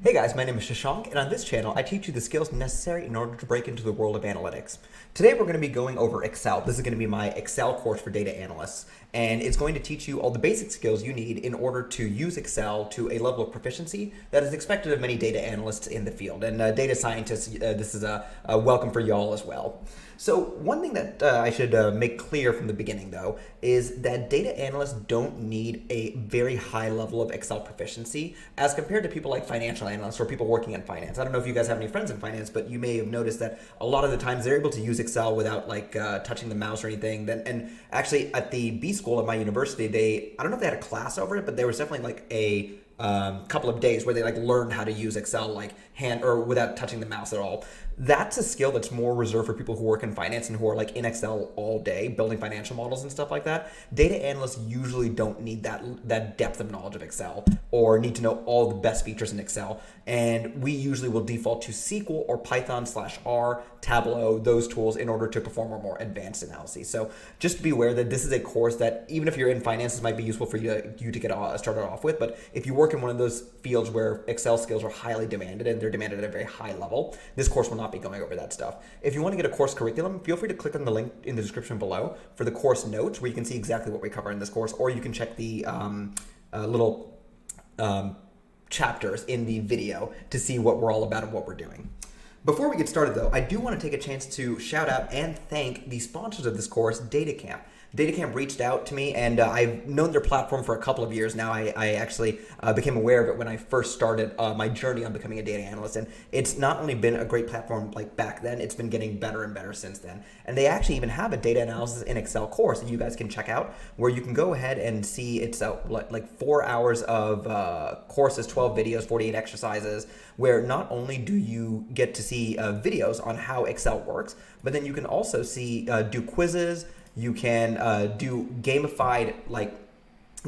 Hey guys, my name is Shashank, and on this channel, I teach you the skills necessary in order to break into the world of analytics. Today, we're going to be going over Excel. This is going to be my Excel course for data analysts, and it's going to teach you all the basic skills you need in order to use Excel to a level of proficiency that is expected of many data analysts in the field. And data scientists, this is a welcome for y'all as well. So one thing that I should make clear from the beginning, though, is that data analysts don't need a very high level of Excel proficiency as compared to people like financial analysts or people working in finance. I don't know if you guys have any friends in finance, but you may have noticed that a lot of the times they're able to use Excel without like touching the mouse or anything. And actually at the B school at my university, I don't know if they had a class over it, but there was definitely like a couple of days where they like learned how to use Excel like hand or without touching the mouse at all. That's a skill that's more reserved for people who work in finance and who are like in Excel all day building financial models and stuff like that. Data analysts usually don't need that depth of knowledge of Excel or need to know all the best features in Excel. And we usually will default to SQL or Python/R, Tableau, those tools in order to perform our more advanced analyses. So just be aware that this is a course that even if you're in finance, this might be useful for you to get started off with. But if you work in one of those fields where Excel skills are highly demanded and they're demanded at a very high level, this course will not be going over that stuff. If you want to get a course curriculum, feel free to click on the link in the description below for the course notes where you can see exactly what we cover in this course, or you can check the little chapters in the video to see what we're all about and what we're doing. Before we get started though, I do want to take a chance to shout out and thank the sponsors of this course, DataCamp. DataCamp reached out to me, and I've known their platform for a couple of years now. I actually became aware of it when I first started my journey on becoming a data analyst, and it's not only been a great platform like back then, it's been getting better and better since then. And they actually even have a data analysis in Excel course that you guys can check out, where you can go ahead and see it's like 4 hours of courses, 12 videos, 48 exercises, where not only do you get to see videos on how Excel works, but then you can also see do quizzes. You can do gamified like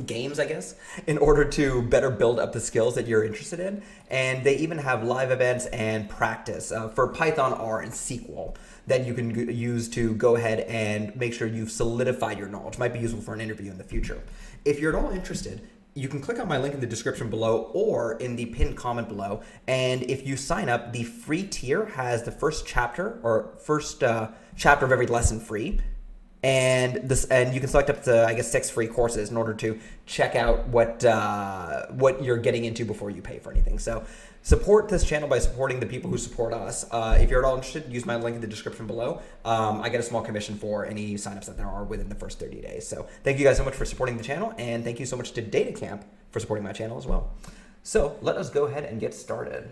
games, I guess, in order to better build up the skills that you're interested in. And they even have live events and practice for Python, R, and SQL that you can use to go ahead and make sure you've solidified your knowledge. Might be useful for an interview in the future. If you're at all interested, you can click on my link in the description below or in the pinned comment below. And if you sign up, the free tier has the first chapter or first chapter of every lesson free. And you can select up to, I guess, 6 free courses in order to check out what you're getting into before you pay for anything. So support this channel by supporting the people who support us. If you're at all interested, use my link in the description below. I get a small commission for any signups that there are within the first 30 days. So thank you guys so much for supporting the channel, and thank you so much to DataCamp for supporting my channel as well. So let us go ahead and get started.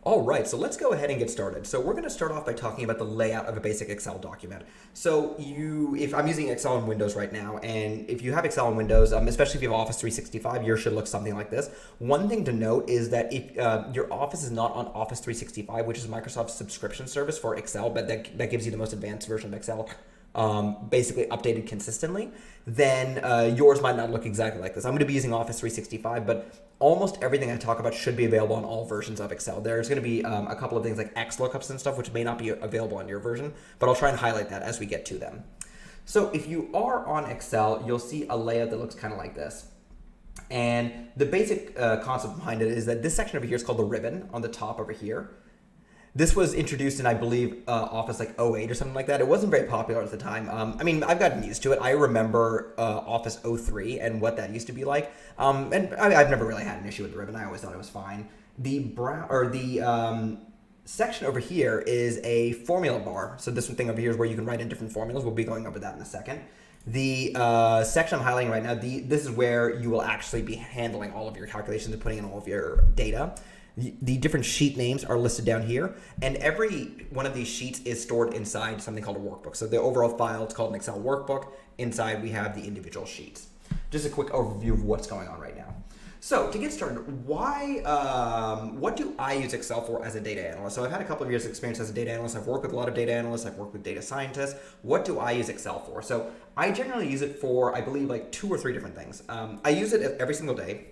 All right, so let's go ahead and get started. So we're going to start off by talking about the layout of a basic Excel document. So if I'm using Excel on Windows right now, and if you have Excel on Windows, especially if you have Office 365, yours should look something like this. One thing to note is that if your Office is not on Office 365, which is Microsoft's subscription service for Excel, but that gives you the most advanced version of Excel, basically updated consistently, then yours might not look exactly like this. I'm going to be using Office 365, but almost everything I talk about should be available on all versions of Excel. There's going to be a couple of things like HLOOKUPs and stuff, which may not be available on your version, but I'll try and highlight that as we get to them. So if you are on Excel, you'll see a layout that looks kind of like this. And the basic concept behind it is that this section over here is called the ribbon on the top over here. This was introduced in, I believe, Office like 08 or something like that. It wasn't very popular at the time. I mean, I've gotten used to it. I remember Office 03 and what that used to be like. And I've never really had an issue with the ribbon. I always thought it was fine. The section over here is a formula bar. So this thing over here is where you can write in different formulas. We'll be going over that in a second. The section I'm highlighting right now, this is where you will actually be handling all of your calculations and putting in all of your data. The different sheet names are listed down here, and every one of these sheets is stored inside something called a workbook. So the overall file, it's called an Excel workbook. Inside, we have the individual sheets. Just a quick overview of what's going on right now. So to get started, what do I use Excel for as a data analyst? So I've had a couple of years of experience as a data analyst. I've worked with a lot of data analysts. I've worked with data scientists. What do I use Excel for? So I generally use it for, I believe, like 2 or 3 different things. I use it every single day,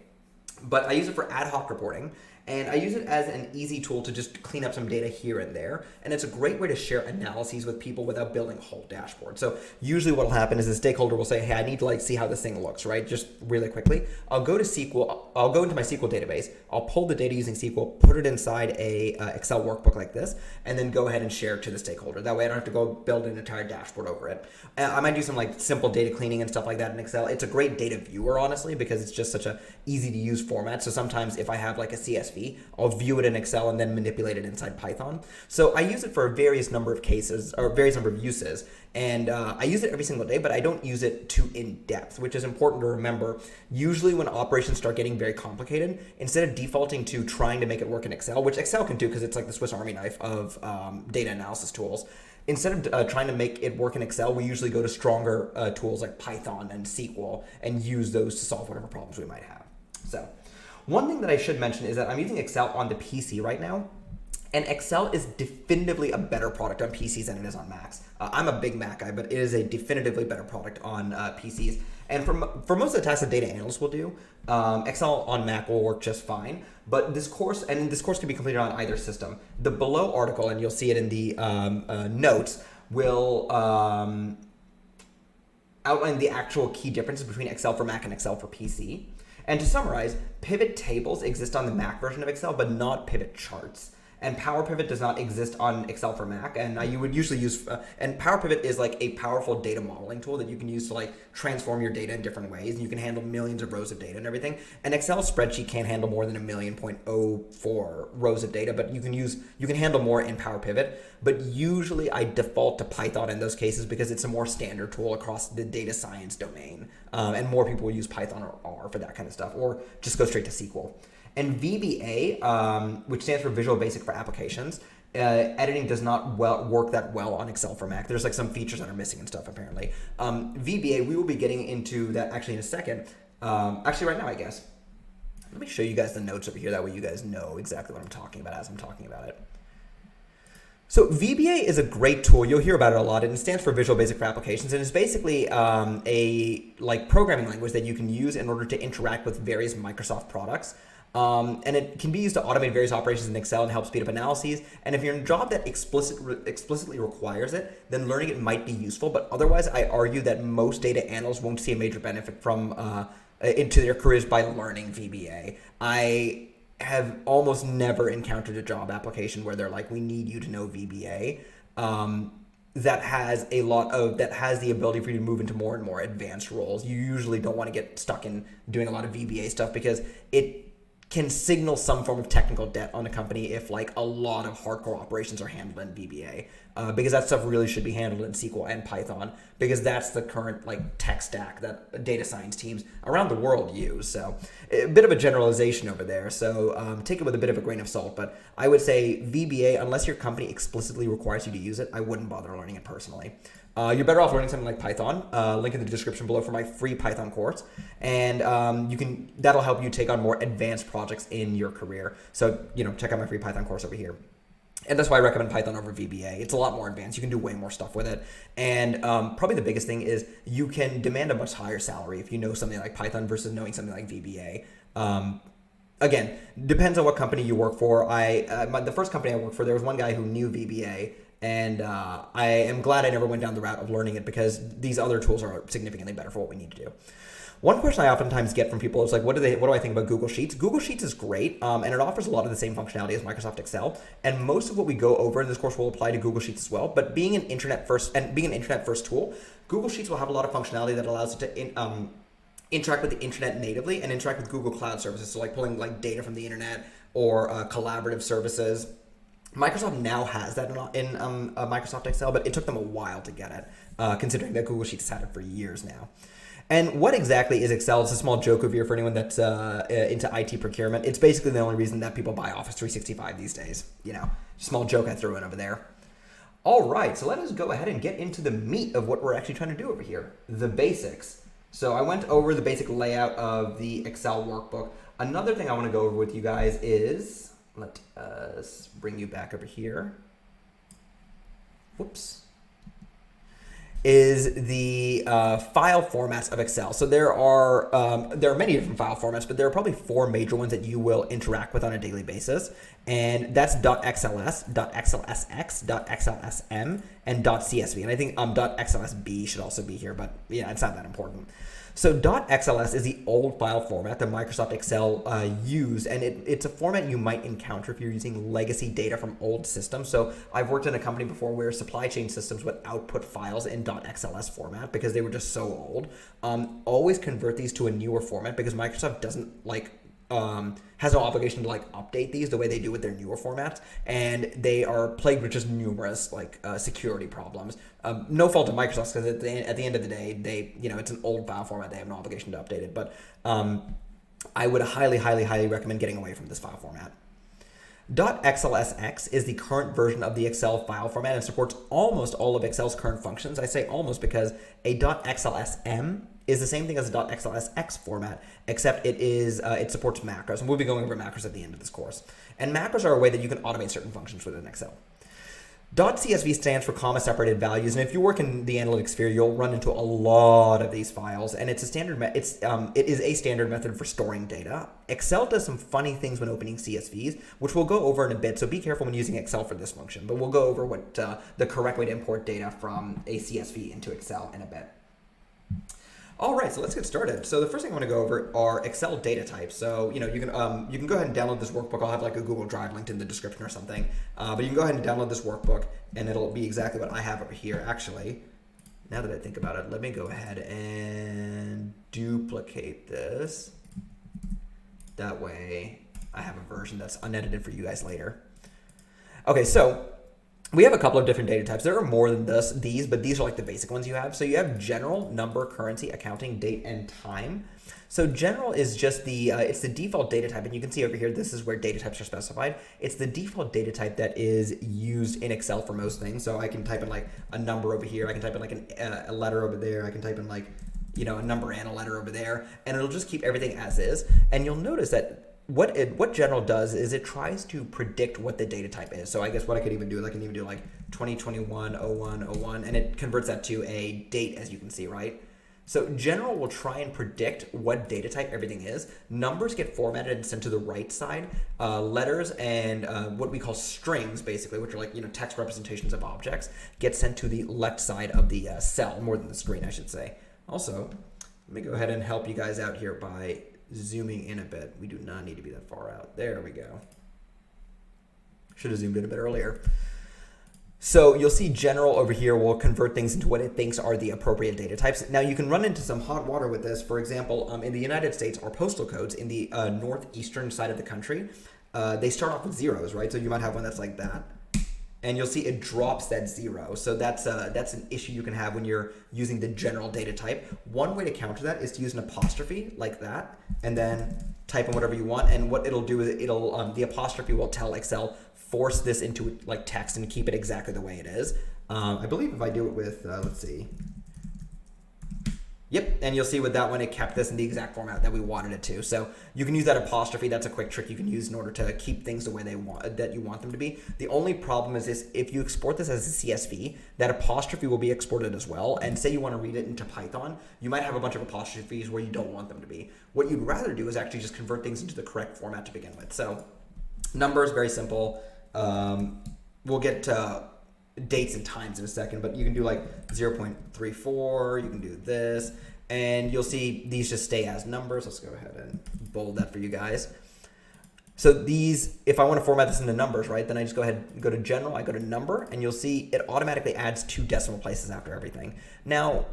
but I use it for ad hoc reporting. And I use it as an easy tool to just clean up some data here and there. And it's a great way to share analyses with people without building a whole dashboard. So usually what will happen is the stakeholder will say, hey, I need to like see how this thing looks, right? Just really quickly. I'll go to SQL, I'll go into my SQL database, I'll pull the data using SQL, put it inside a Excel workbook like this, and then go ahead and share it to the stakeholder. That way I don't have to go build an entire dashboard over it. I might do some like simple data cleaning and stuff like that in Excel. It's a great data viewer, honestly, because it's just such a easy to use format. So sometimes if I have like a CSV, I'll view it in Excel and then manipulate it inside Python. So I use it for a various number of cases or various number of uses. And I use it every single day, but I don't use it too in depth, which is important to remember. Usually when operations start getting very complicated, instead of defaulting to trying to make it work in Excel, which Excel can do because it's like the Swiss Army knife of data analysis tools, instead of trying to make it work in Excel, we usually go to stronger tools like Python and SQL and use those to solve whatever problems we might have. So one thing that I should mention is that I'm using Excel on the PC right now. And Excel is definitively a better product on PCs than it is on Macs. I'm a big Mac guy, but it is a definitively better product on PCs. And for most of the tasks that data analysts will do, Excel on Mac will work just fine. But this course can be completed on either system. The below article, and you'll see it in the notes, will outline the actual key differences between Excel for Mac and Excel for PC. And to summarize, pivot tables exist on the Mac version of Excel, but not pivot charts. And Power Pivot does not exist on Excel for Mac, and you would usually use, and Power Pivot is like a powerful data modeling tool that you can use to like transform your data in different ways, and you can handle millions of rows of data and everything. An Excel spreadsheet can't handle more than 1,000,000.04 rows of data, but you can handle more in Power Pivot. But usually I default to Python in those cases because it's a more standard tool across the data science domain, and more people will use Python or R for that kind of stuff, or just go straight to SQL. And VBA, which stands for Visual Basic for Applications, editing does not work that well on Excel for Mac. There's like some features that are missing and stuff apparently. VBA, we will be getting into that actually in a second. Actually right now, I guess. Let me show you guys the notes over here. That way you guys know exactly what I'm talking about as I'm talking about it. So VBA is a great tool. You'll hear about it a lot. It stands for Visual Basic for Applications, and it's basically a like programming language that you can use in order to interact with various Microsoft products. And it can be used to automate various operations in Excel and help speed up analyses. And if you're in a job that explicitly requires it, then learning it might be useful. But otherwise, I argue that most data analysts won't see a major benefit from into their careers by learning VBA. I have almost never encountered a job application where they're like, we need you to know VBA. That has the ability for you to move into more and more advanced roles. You usually don't want to get stuck in doing a lot of VBA stuff because it can signal some form of technical debt on a company if like a lot of hardcore operations are handled in VBA, because that stuff really should be handled in SQL and Python, because that's the current like tech stack that data science teams around the world use. So a bit of a generalization over there. So take it with a bit of a grain of salt, but I would say VBA, unless your company explicitly requires you to use it, I wouldn't bother learning it personally. You're better off learning something like Python. Link in the description below for my free Python course, and that'll help you take on more advanced projects in your career. So check out my free Python course over here. And that's why I recommend Python over VBA. It's a lot more advanced. You can do way more stuff with it. And probably the biggest thing is you can demand a much higher salary if you know something like Python versus knowing something like VBA. Again, depends on what company you work for. The first company I worked for, there was one guy who knew VBA. And I am glad I never went down the route of learning it because these other tools are significantly better for what we need to do. One question I oftentimes get from people is like, what do I think about Google Sheets? Google Sheets is great, and it offers a lot of the same functionality as Microsoft Excel. And most of what we go over in this course will apply to Google Sheets as well. But being an internet first tool, Google Sheets will have a lot of functionality that allows it to interact with the internet natively and interact with Google Cloud services. So like pulling like data from the internet or collaborative services. Microsoft now has that in Microsoft Excel, but it took them a while to get it, considering that Google Sheets has had it for years now. And what exactly is Excel? It's a small joke over here for anyone that's into IT procurement. It's basically the only reason that people buy Office 365 these days. Small joke I threw in over there. All right, so let us go ahead and get into the meat of what we're actually trying to do over here, the basics. So I went over the basic layout of the Excel workbook. Another thing I want to go over with you guys is, let us bring you back over here. Whoops. is the file formats of Excel. So there are many different file formats, but there are probably 4 major ones that you will interact with on a daily basis. And that's .xls, .xlsx, .xlsm, and .csv. And I think .xlsb should also be here, but yeah, it's not that important. So .xls is the old file format that Microsoft Excel used, and it's a format you might encounter if you're using legacy data from old systems. So I've worked in a company before where supply chain systems would output files in .xls format because they were just so old. Always convert these to a newer format because Microsoft doesn't has no obligation to update these the way they do with their newer formats, and they are plagued with just numerous security problems. No fault of Microsoft because at the end of the day, it's an old file format. They have no obligation to update it, but I would highly recommend getting away from this file format. .xlsx is the current version of the Excel file format and supports almost all of Excel's current functions. I say almost because a .xlsm is the same thing as a .xlsx format, except it supports macros, and we'll be going over macros at the end of this course. And macros are a way that you can automate certain functions within Excel. .csv stands for comma-separated values, and if you work in the analytics sphere, you'll run into a lot of these files, and it's a standard. It is a standard method for storing data. Excel does some funny things when opening CSVs, which we'll go over in a bit. So be careful when using Excel for this function. But we'll go over what the correct way to import data from a CSV into Excel in a bit. All right, so let's get started. So the first thing I want to go over are Excel data types. So you can go ahead and download this workbook. I'll have a Google Drive linked in the description or something. But you can go ahead and download this workbook, and it'll be exactly what I have over here. Actually, now that I think about it, let me go ahead and duplicate this. That way, I have a version that's unedited for you guys later. Okay, so we have a couple of different data types. There are more than these, but these are the basic ones you have. So you have general, number, currency, accounting, date, and time. So general is just it's the default data type, and you can see over here, this is where data types are specified. It's the default data type that is used in Excel for most things. So I can type in a number over here. I can type in a letter over there. I can type in a number and a letter over there, and it'll just keep everything as is. And you'll notice that what general does is it tries to predict what the data type is. So I guess what I could even do is I can even do 2021 01 and it converts that to a date, as you can see, right? So general will try and predict what data type everything is. Numbers get formatted and sent to the right side. Letters and what we call strings, basically, which are text representations of objects, get sent to the left side of the cell, more than the screen, I should say. Also, let me go ahead and help you guys out here by zooming in a bit. We do not need to be that far out. There we go. Should have zoomed in a bit earlier. So you'll see general over here will convert things into what it thinks are the appropriate data types. Now you can run into some hot water with this. For example, in the United States, our postal codes in the northeastern side of the country, they start off with zeros, right? So you might have one that's like that. And you'll see it drops that 0. So that's an issue you can have when you're using the general data type. One way to counter that is to use an apostrophe like that, and then type in whatever you want. And what it'll do is the apostrophe will tell Excel, force this into text and keep it exactly the way it is. I believe if I do it with, let's see. Yep, and you'll see with that one, it kept this in the exact format that we wanted it to. So you can use that apostrophe. That's a quick trick you can use in order to keep things the way you want them to be. The only problem is this: if you export this as a CSV, that apostrophe will be exported as well. And say you want to read it into Python, you might have a bunch of apostrophes where you don't want them to be. What you'd rather do is actually just convert things into the correct format to begin with. So numbers, very simple. We'll get to dates and times in a second, but you can do 0.34, you can do this, and you'll see these just stay as numbers. Let's go ahead and bold that for you guys. So these, if I want to format this into numbers, right, then I just go ahead and go to general, I go to number, and you'll see it automatically adds 2 decimal places after everything. Now,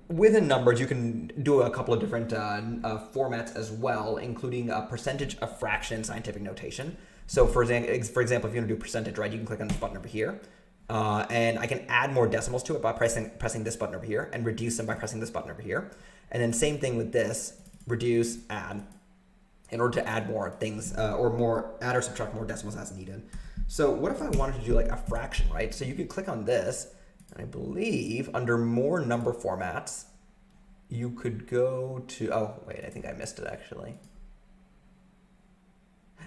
within numbers, you can do a couple of different formats as well, including a percentage, a fraction, and scientific notation. So for example, if you want to do percentage, right, you can click on this button over here. And I can add more decimals to it by pressing this button over here, and reduce them by pressing this button over here. And then same thing with this, reduce, add, in order to add more things, add or subtract more decimals as needed. So what if I wanted to do a fraction, right? So you could click on this, and I believe under more number formats, you could go to, oh wait, I think I missed it actually.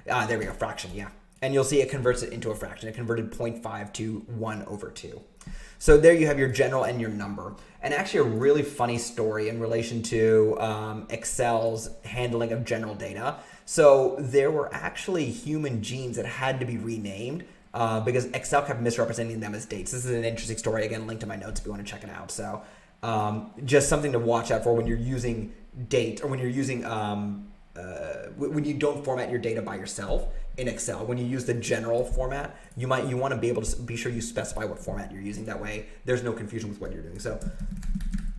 There we go, fraction, yeah. And you'll see it converts it into a fraction. It converted 0.5 to 1 over 2. So there you have your general and your number. And actually a really funny story in relation to Excel's handling of general data. So there were actually human genes that had to be renamed because Excel kept misrepresenting them as dates. This is an interesting story. Again, link to my notes if you want to check it out. So just something to watch out for when you're using date, or when you're using when you don't format your data by yourself in Excel. When you use the general format, you want to be able to be sure you specify what format you're using. That way there's no confusion with what you're doing. So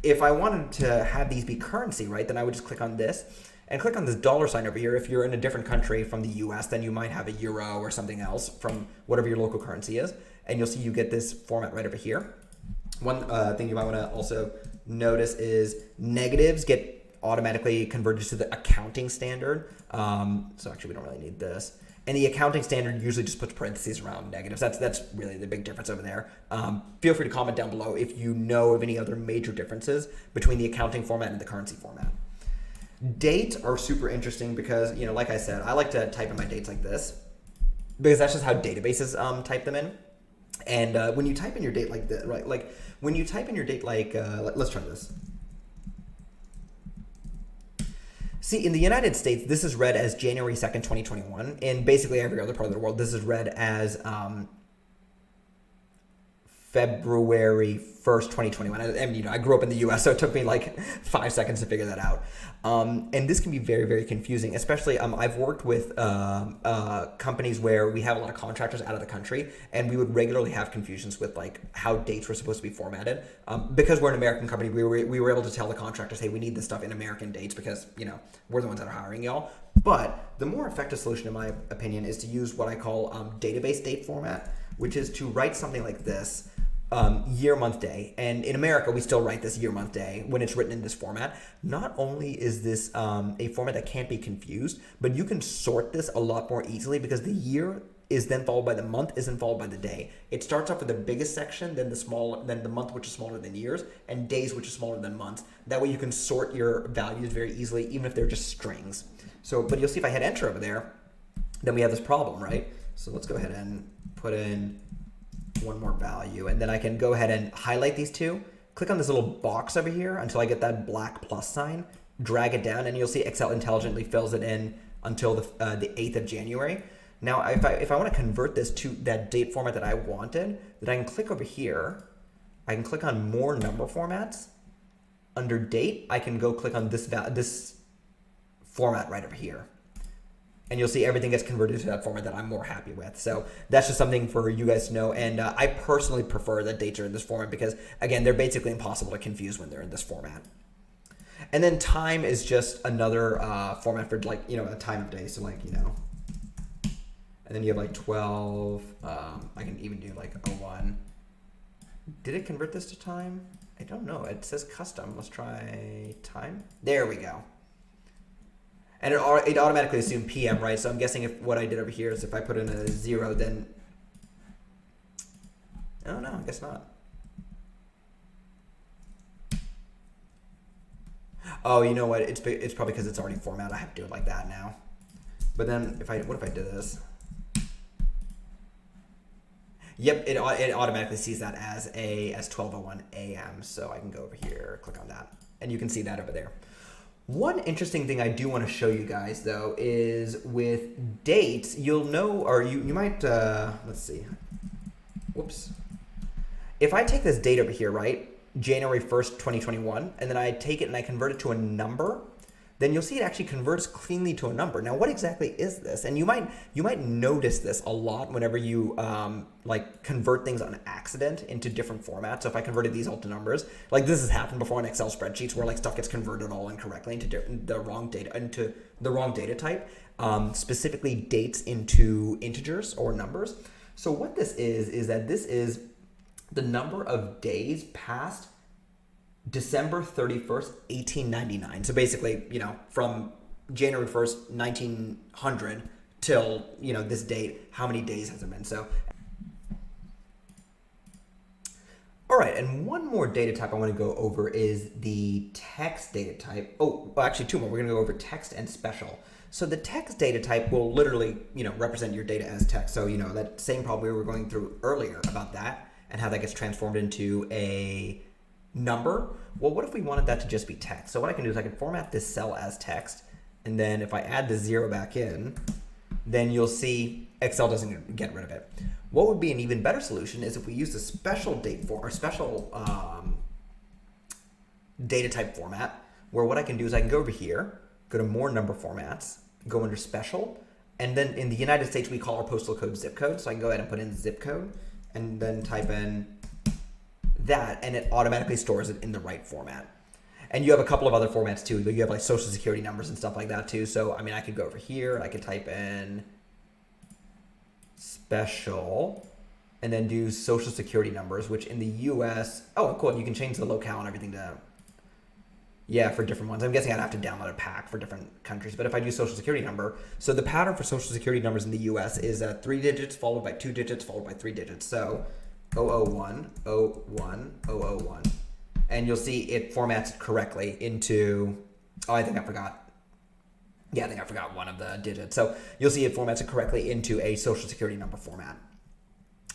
if I wanted to have these be currency, right, then I would just click on this and click on this $sign over here. If you're in a different country from the US, then you might have a euro or something else from whatever your local currency is. And you'll see you get this format right over here. One thing you might want to also notice is negatives get automatically converted to the accounting standard. So actually we don't really need this. And the accounting standard usually just puts parentheses around negatives. That's really the big difference over there. Feel free to comment down below if you know of any other major differences between the accounting format and the currency format. Dates are super interesting because, like I said, I like to type in my dates like this because that's just how databases type them in. And when you type in your date like this, right? Like when you type in your date like, let's try this. See, in the United States, this is read as January 2nd, 2021. In basically every other part of the world, this is read as February 1st, 2021. And I grew up in the US, so it took me like 5 seconds to figure that out. And this can be very, very confusing, especially I've worked with companies where we have a lot of contractors out of the country, and we would regularly have confusions with like how dates were supposed to be formatted. Because we're an American company, we were able to tell the contractors, hey, we need this stuff in American dates because, we're the ones that are hiring y'all. But the more effective solution, in my opinion, is to use what I call database date format, which is to write something like this. Year, month, day. And in America, we still write this year, month, day when it's written in this format. Not only is this a format that can't be confused, but you can sort this a lot more easily because the year is then followed by the month, is then followed by the day. It starts off with the biggest section, then the month, which is smaller than years, and days, which is smaller than months. That way you can sort your values very easily, even if they're just strings. So, but you'll see if I hit enter over there, then we have this problem, right? So let's go ahead and put in one more value, and then I can go ahead and highlight these two, click on this little box over here until I get that black plus sign, drag it down, and you'll see Excel intelligently fills it in until the 8th of January. Now, if I want to convert this to that date format that I wanted, then I can click over here. I can click on more number formats. Under date, I can go click on this format right over here. And you'll see everything gets converted to that format that I'm more happy with. So that's just something for you guys to know. And I personally prefer that dates are in this format because, again, they're basically impossible to confuse when they're in this format. And then time is just another format for like, a time of day. So like, and then you have like 12. I can even do like 01. Did it convert this to time? I don't know. It says custom. Let's try time. There we go. And it automatically assumed PM, right? So I'm guessing if what I did over here is if I put in a 0, then... Oh, no, I guess not. Oh, you know what? It's probably because it's already formatted. I have to do it like that now. But then, what if I did this? Yep, it automatically sees that as 12:01 a.m. So I can go over here, click on that, and you can see that over there. One interesting thing I do want to show you guys, though, is with dates, you'll know, or you might, let's see. Whoops. If I take this date over here, right, January 1st, 2021, and then I take it and I convert it to a number, then you'll see it actually converts cleanly to a number. Now, what exactly is this? And you might notice this a lot whenever you like convert things on accident into different formats. So if I converted these all to numbers, like this has happened before in Excel spreadsheets where like stuff gets converted all incorrectly into the wrong data type, specifically dates into integers or numbers. So what this is that this is the number of days past December 31st, 1899. So basically, from January 1st, 1900 till, this date, how many days has it been? So All right, and one more data type I want to go over is the text data type. Oh, well, actually two more. We're going to go over text and special. So the text data type will literally, represent your data as text. So, that same problem we were going through earlier about that and how that gets transformed into a number. Well, what if we wanted that to just be text? So what I can do is I can format this cell as text, and then if I add the 0 back in, then you'll see Excel doesn't get rid of it. What would be an even better solution is if we use a special data type format, where what I can do is I can go over here, go to more number formats, go under special, and then in the United States we call our postal code zip code. So I can go ahead and put in zip code and then type in that, and it automatically stores it in the right format. And you have a couple of other formats too. You have like social security numbers and stuff like that too. So I could go over here and I could type in special and then do social security numbers, which in the US, oh cool, you can change the locale and everything to, for different ones. I'm guessing I'd have to download a pack for different countries, but if I do social security number, so the pattern for social security numbers in the US is 3 digits followed by 2 digits followed by 3 digits. So 001, 01, 001. And you'll see it formats it correctly into, I think I forgot one of the digits. So you'll see it formats it correctly into a social security number format.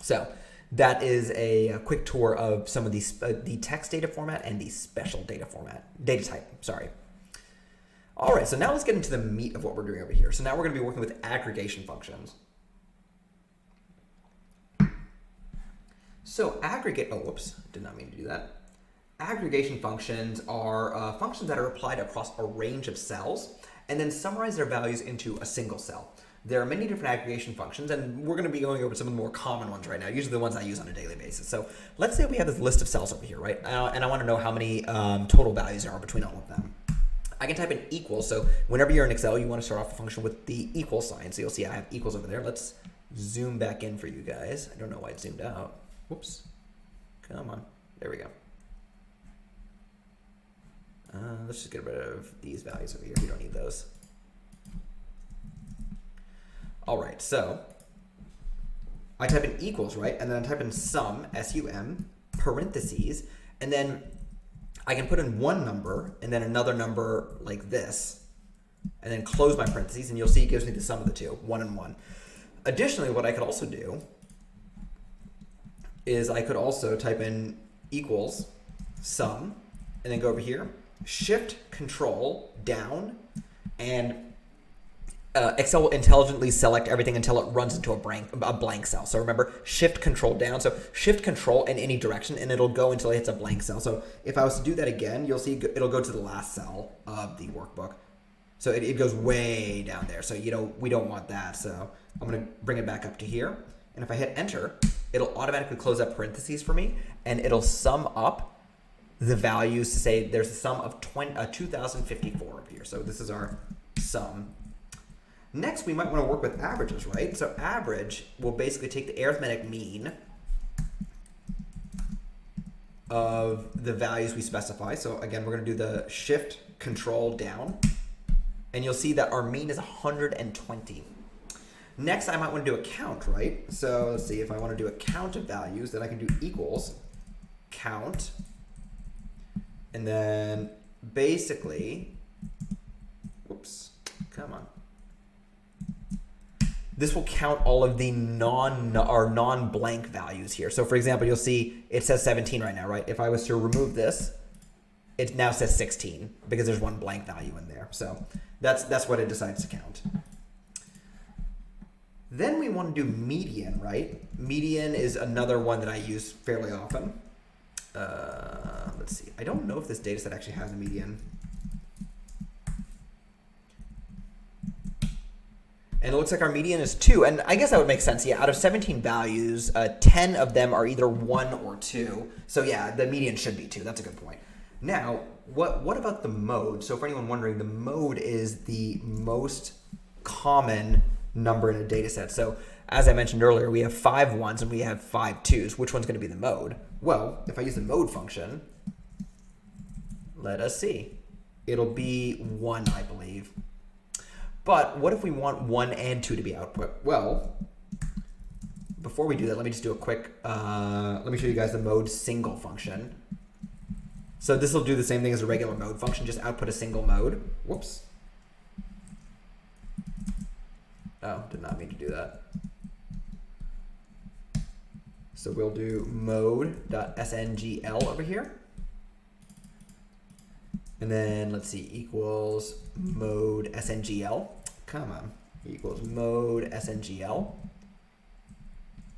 So that is a quick tour of some of these, the text data format and the special data type, sorry. All right, so now let's get into the meat of what we're doing over here. So now we're gonna be working with aggregation functions. So aggregate, did not mean to do that. Aggregation functions are functions that are applied across a range of cells and then summarize their values into a single cell. There are many different aggregation functions, and we're going to be going over some of the more common ones right now, usually the ones I use on a daily basis. So let's say we have this list of cells over here, right? And I want to know how many total values there are between all of them. I can type in equals. So whenever you're in Excel, you want to start off a function with the equal sign. So you'll see I have equals over there. Let's zoom back in for you guys. I don't know why it zoomed out. Whoops. Come on. There we go. Let's just get rid of these values over here. We don't need those. All right, so I type in equals, right? And then I type in sum, S-U-M, parentheses, and then I can put in one number and then another number like this, and then close my parentheses, and you'll see it gives me the sum of the two, 1 and 1. Additionally, what I could also do is I could also type in equals sum, and then go over here, Shift Control down, and Excel will intelligently select everything until it runs into a blank cell. So remember, Shift Control down. So Shift Control in any direction, and it'll go until it hits a blank cell. So if I was to do that again, you'll see it'll go to the last cell of the workbook. So it goes way down there. So we don't want that. So I'm going to bring it back up to here. And if I hit Enter, it'll automatically close up parentheses for me, and it'll sum up the values to say there's a sum of 2054 up here. So this is our sum. Next, we might want to work with averages, right? So average will basically take the arithmetic mean of the values we specify. So again, we're going to do the Shift Control down, and you'll see that our mean is 120. Next, I might want to do a count, right? So let's see, if I want to do a count of values, then I can do equals count, and then basically, whoops, come on. This will count all of the non-blank values here. So for example, you'll see it says 17 right now, right? If I was to remove this, it now says 16 because there's one blank value in there. So that's what it decides to count. Then we want to do median, right? Median is another one that I use fairly often. Let's see. I don't know if this data set actually has a median. And it looks like our median is 2. And I guess that would make sense. Yeah, out of 17 values, 10 of them are either 1 or 2. So yeah, the median should be 2. That's a good point. Now, what about the mode? So for anyone wondering, the mode is the most common number in a data set. So as I mentioned earlier, we have 5 1s and we have 5 2s. Which one's going to be the mode? Well, if I use the mode function, let us see. It'll be 1, I believe. But what if we want 1 and 2 to be output? Well, before we do that, let me just do a quick, let me show you guys the mode single function. So this will do the same thing as a regular mode function, just output a single mode. Whoops. Oh, did not mean to do that. So we'll do mode.sngl over here. And then let's see, equals mode SNGL. Come on, equals mode SNGL.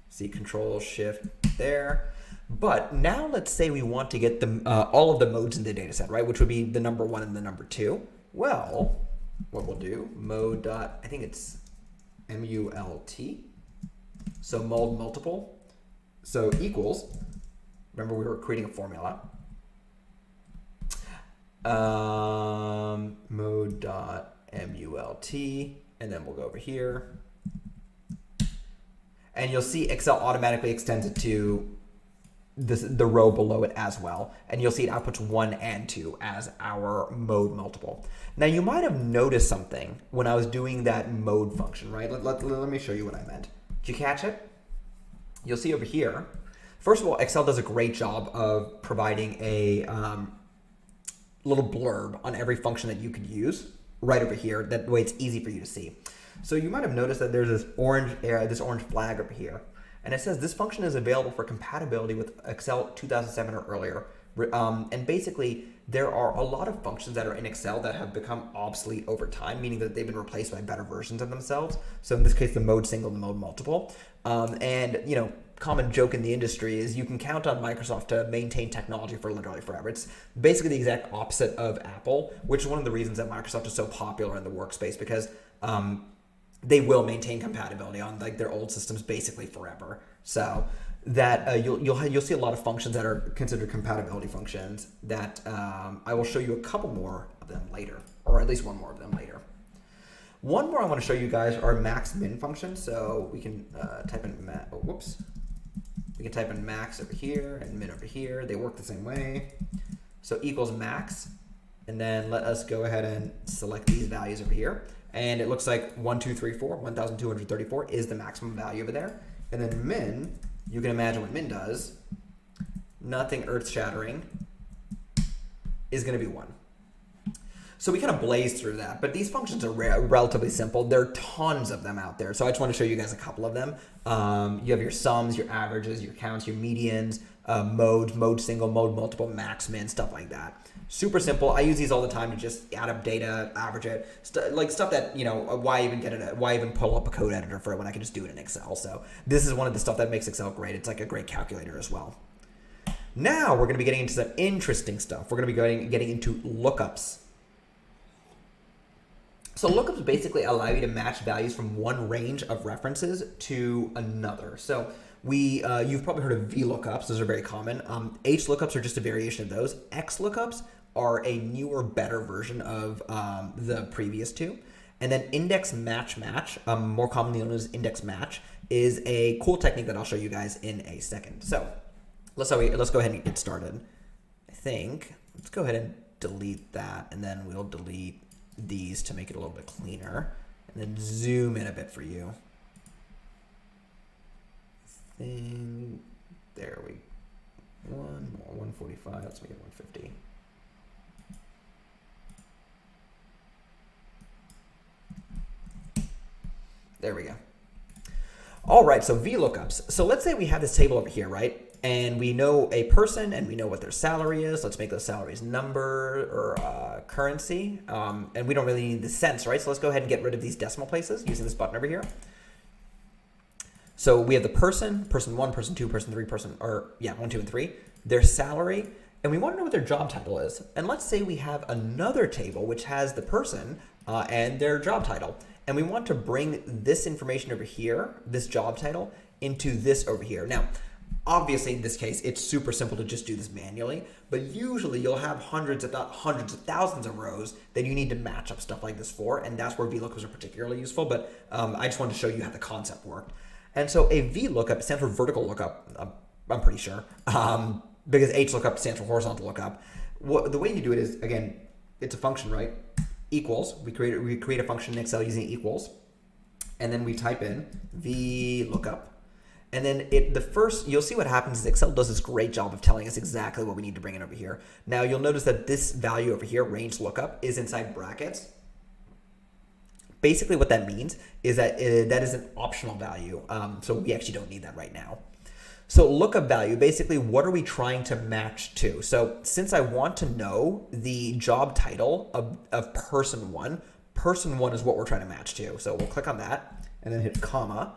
See, control shift there. But now let's say we want to get the, all of the modes in the data set, right? Which would be the number 1 and the number 2. Well, what we'll do, mode dot, I think it's MULT. So mode multiple. So equals, remember we were creating a formula. Mode dot MULT, and then we'll go over here. And you'll see Excel automatically extends it to the row below it as well. And you'll see it outputs 1 and 2 as our mode multiple. Now you might have noticed something when I was doing that mode function, right? Let me show you what I meant. Did you catch it? You'll see over here. First of all, Excel does a great job of providing a little blurb on every function that you could use right over here. That way it's easy for you to see. So you might have noticed that there's this orange flag over here. And it says this function is available for compatibility with Excel 2007 or earlier. And basically, there are a lot of functions that are in Excel that have become obsolete over time, meaning that they've been replaced by better versions of themselves. So in this case, the mode single, the mode multiple. And, you know, common joke in the industry is you can count on Microsoft to maintain technology for literally forever. It's basically the exact opposite of Apple, which is one of the reasons that Microsoft is so popular in the workspace, because they will maintain compatibility on like their old systems basically forever. So that you'll see a lot of functions that are considered compatibility functions that I will show you a couple more of them later, or at least one more of them later. One more I want to show you guys are max min functions. So we can type in we can type in max over here and min over here. They work the same way. So equals max, and then let us go ahead and select these values over here. And it looks like 1,234 is the maximum value over there. And then min, you can imagine what min does. Nothing earth-shattering is going to be 1. So we kind of blaze through that, but these functions are relatively simple. There are tons of them out there. So I just want to show you guys a couple of them. You have your sums, your averages, your counts, your medians, modes, mode single, mode multiple, max, min, stuff like that. Super simple. I use these all the time to just add up data, average it, like stuff that, you know, why even pull up a code editor for it when I can just do it in Excel. So this is one of the stuff that makes Excel great. It's like a great calculator as well. Now we're going to be getting into some interesting stuff. We're going to be getting into lookups. So lookups basically allow you to match values from one range of references to another. So you've probably heard of VLOOKUPs. Those are very common. HLOOKUPs are just a variation of those. XLOOKUPs are a newer, better version of the previous two. And then index match, more commonly known as index match, is a cool technique that I'll show you guys in a second. So let's go ahead and get started. Let's go ahead and delete that, and then we'll delete these to make it a little bit cleaner, and then zoom in a bit for you. There we go. One more, 145. Let's make it 150. There we go. All right, so VLOOKUPs. So let's say we have this table over here, right? And we know a person and we know what their salary is. Let's make those salaries number or currency. And we don't really need the cents, right? So let's go ahead and get rid of these decimal places using this button over here. So we have the person 1, person 2, person 3, 1, 2, and 3, their salary, and we want to know what their job title is. And let's say we have another table which has the person and their job title. And we want to bring this information over here, this job title, into this over here. Now, obviously in this case, it's super simple to just do this manually, but usually you'll have hundreds, if not hundreds of thousands of rows that you need to match up stuff like this for, and that's where VLOOKUPs are particularly useful, but I just wanted to show you how the concept worked. And so a VLOOKUP stands for vertical lookup, I'm pretty sure, because HLOOKUP stands for horizontal lookup. The way you do it is, again, it's a function, right? Equals, we create a function in Excel using equals, and then we type in VLOOKUP. And then you'll see what happens is Excel does this great job of telling us exactly what we need to bring in over here. Now you'll notice that this value over here, range lookup, is inside brackets. Basically what that means is that that is an optional value. So we actually don't need that right now. So lookup value, basically what are we trying to match to? So since I want to know the job title of person one is what we're trying to match to. So we'll click on that and then hit comma.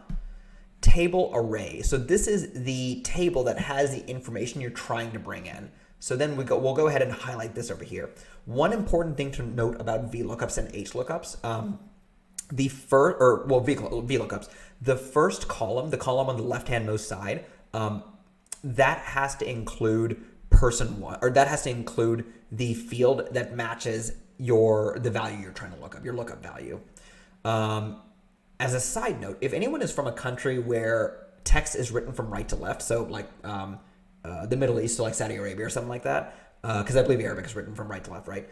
Table array. So this is the table that has the information you're trying to bring in. So then we'll go ahead and highlight this over here. One important thing to note about VLOOKUPs and HLOOKUPs, VLOOKUPs, the first column, the column on the left-hand most side, that has to include person one, or that has to include the field that matches the value you're trying to look up, your lookup value. As a side note, if anyone is from a country where text is written from right to left, so like the Middle East, so like Saudi Arabia or something like that, because I believe Arabic is written from right to left, right?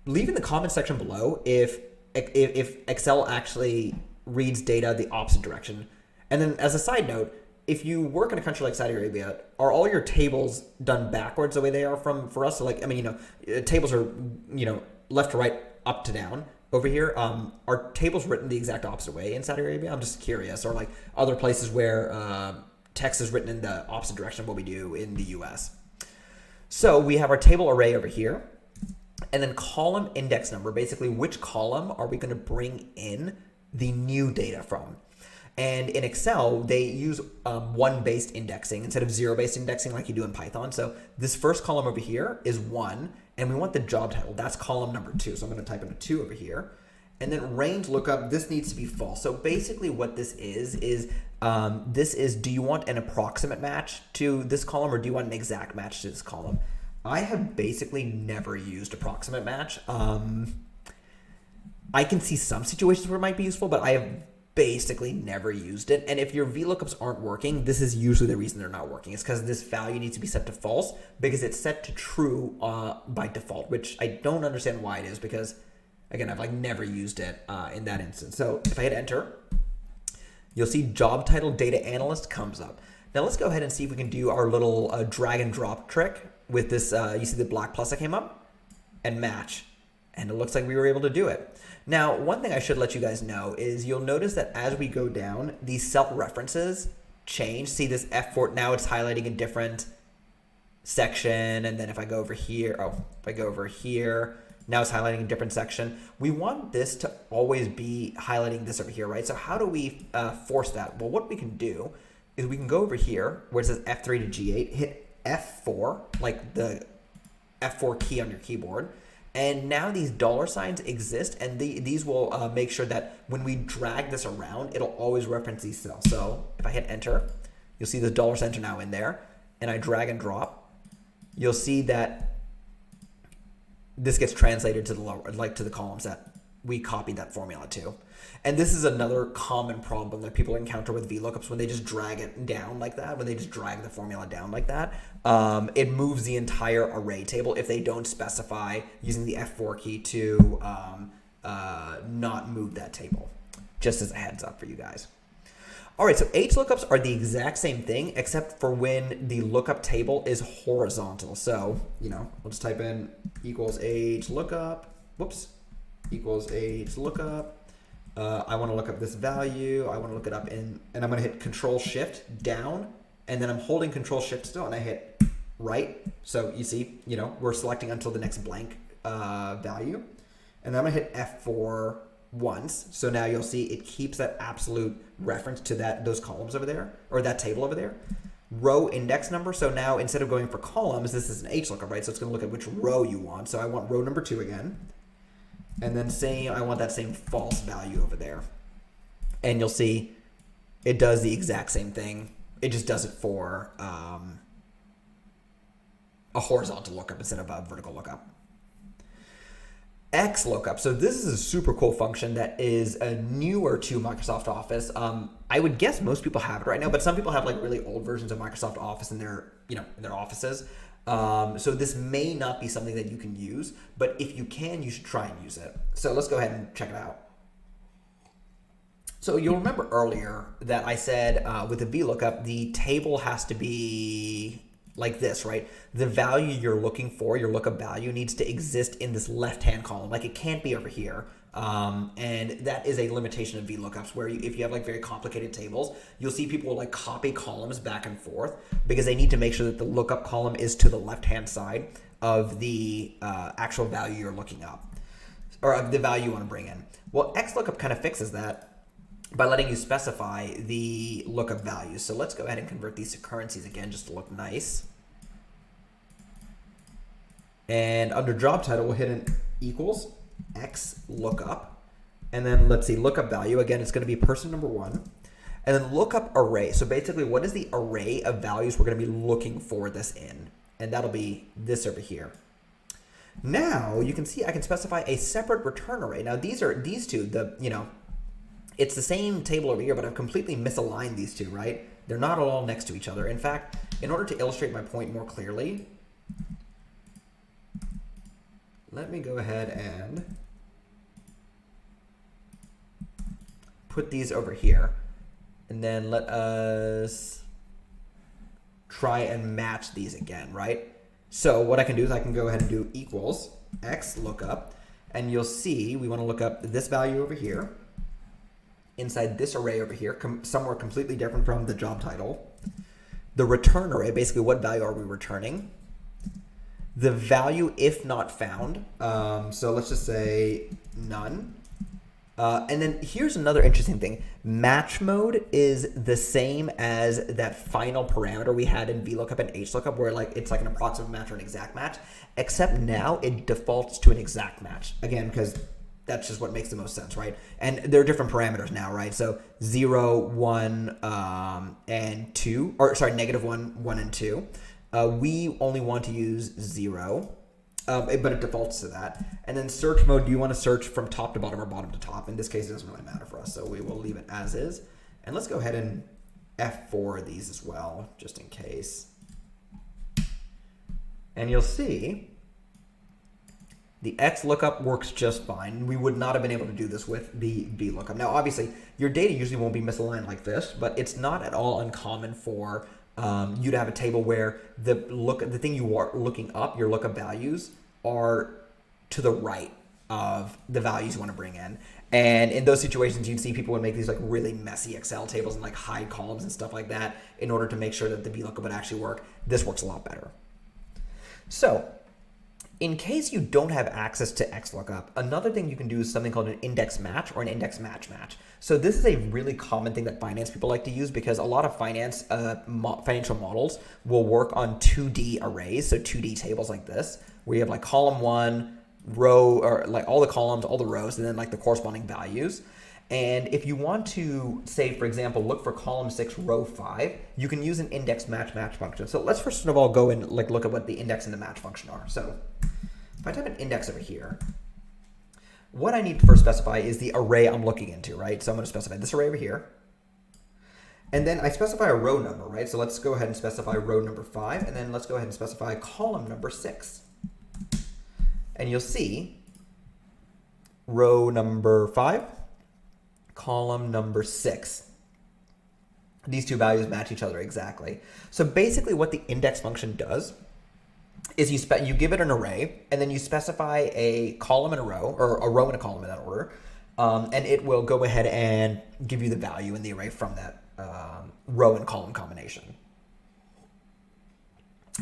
Leave in the comment section below if Excel actually reads data the opposite direction. And then as a side note, if you work in a country like Saudi Arabia, are all your tables done backwards the way they are for us? So like, I mean, tables are, left to right, up to down. Over here, are tables written the exact opposite way in Saudi Arabia? I'm just curious. Or like other places where text is written in the opposite direction of what we do in the US. So we have our table array over here. And then column index number, basically which column are we going to bring in the new data from? And in Excel, they use one-based indexing instead of zero-based indexing like you do in Python. So this first column over here is 1, and we want the job title. That's column number 2. So I'm going to type in a 2 over here. And then range lookup, this needs to be false. So basically what this is do you want an approximate match to this column, or do you want an exact match to this column? I have basically never used approximate match. I can see some situations where it might be useful, but I have basically never used it. And if your VLOOKUPs aren't working, this is usually the reason they're not working. It's because this value needs to be set to false because it's set to true by default, which I don't understand why it is because, again, I've never used it in that instance. So if I hit enter, you'll see job title data analyst comes up. Now let's go ahead and see if we can do our little drag and drop trick with this. You see the black plus that came up and match. And it looks like we were able to do it. Now, one thing I should let you guys know is you'll notice that as we go down, these cell references change. See this F4, now it's highlighting a different section. And then if I go over here, now it's highlighting a different section. We want this to always be highlighting this over here, right? So how do we force that? Well, what we can do is we can go over here where it says F3 to G8, hit F4, like the F4 key on your keyboard. And now these dollar signs exist, and these will make sure that when we drag this around, it'll always reference these cells. So if I hit enter, you'll see the dollar signs are now in there, and I drag and drop, you'll see that this gets translated to the columns that we copied that formula to. And this is another common problem that people encounter with VLOOKUPs when they just drag it down like that, when they just drag the formula down like that. It moves the entire array table if they don't specify using the F4 key to not move that table, just as a heads up for you guys. All right, so HLOOKUPs are the exact same thing except for when the lookup table is horizontal. So, we'll just type in equals HLOOKUP, equals HLOOKUP. I want to look up this value. I want to look it up and I'm going to hit Control Shift down, and then I'm holding Control Shift still, and I hit right. So you see, we're selecting until the next blank value, and I'm going to hit F4 once. So now you'll see it keeps that absolute reference to those columns over there, or that table over there. Row index number. So now instead of going for columns, this is an HLOOKUP, right? So it's going to look at which row you want. So I want row number 2 again. And then say I want that same false value over there. And you'll see it does the exact same thing. It just does it for a horizontal lookup instead of a vertical lookup. XLOOKUP. So this is a super cool function that is newer to Microsoft Office. I would guess most people have it right now, but some people have really old versions of Microsoft Office in their offices. So this may not be something that you can use, but if you can, you should try and use it. So let's go ahead and check it out. So you'll remember earlier that I said with the VLOOKUP, the table has to be like this, right? The value you're looking for, your lookup value, needs to exist in this left-hand column. Like it can't be over here. And that is a limitation of VLOOKUPs, where if you have like very complicated tables, you'll see people like copy columns back and forth because they need to make sure that the lookup column is to the left-hand side of the actual value you're looking up, or of the value you want to bring in. Well, XLOOKUP kind of fixes that by letting you specify the lookup values. So let's go ahead and convert these to currencies again, just to look nice. And under job title, we'll hit an equals XLOOKUP. And then let's see, lookup value, again, it's going to be person number 1. And then lookup array. So basically, what is the array of values we're going to be looking for this in? And that'll be this over here. Now you can see I can specify a separate return array. Now these two, it's the same table over here, but I've completely misaligned these two, right? They're not all next to each other. In fact, in order to illustrate my point more clearly, let me go ahead and put these over here. And then let us try and match these again, right? So what I can do is I can go ahead and do equals XLOOKUP, and you'll see we want to look up this value over here inside this array over here, somewhere completely different from the job title. The return array, basically what value are we returning? The value if not found, so let's just say none. And then here's another interesting thing. Match mode is the same as that final parameter we had in VLOOKUP and HLOOKUP, where it's like an approximate match or an exact match, except now it defaults to an exact match. Again, because that's just what makes the most sense, right? And there are different parameters now, right? So 0, 1, and 2, or sorry, -1, 1, and 2. We only want to use 0. But it defaults to that. And then search mode, do you want to search from top to bottom or bottom to top? In this case, it doesn't really matter for us, so we will leave it as is. And let's go ahead and F4 these as well, just in case. And you'll see the XLOOKUP works just fine. We would not have been able to do this with the VLOOKUP. Now, obviously, your data usually won't be misaligned like this, but it's not at all uncommon for you to have a table where the thing you are looking up, your lookup values, are to the right of the values you want to bring in. And in those situations, you'd see people would make these like really messy Excel tables and like hide columns and stuff like that in order to make sure that the VLOOKUP would actually work. This works a lot better. So in case you don't have access to XLOOKUP, another thing you can do is something called an index match or an index match match. So this is a really common thing that finance people like to use because a lot of financial models will work on 2D arrays, so 2D tables like this, where you have like column 1, row, or like all the columns, all the rows, and then like the corresponding values. And if you want to, say, for example, look for column 6, row 5, you can use an index match match function. So let's first of all go and like look at what the index and the match function are. So if I type an index over here, what I need to first specify is the array I'm looking into, right? So I'm going to specify this array over here. And then I specify a row number, right? So let's go ahead and specify row number 5, and then let's go ahead and specify column number 6. And you'll see row number 5, column number 6. These two values match each other exactly. So basically what the index function does is you give it an array, and then you specify a column and a row, or a row and a column in that order, and it will go ahead and give you the value in the array from that row and column combination.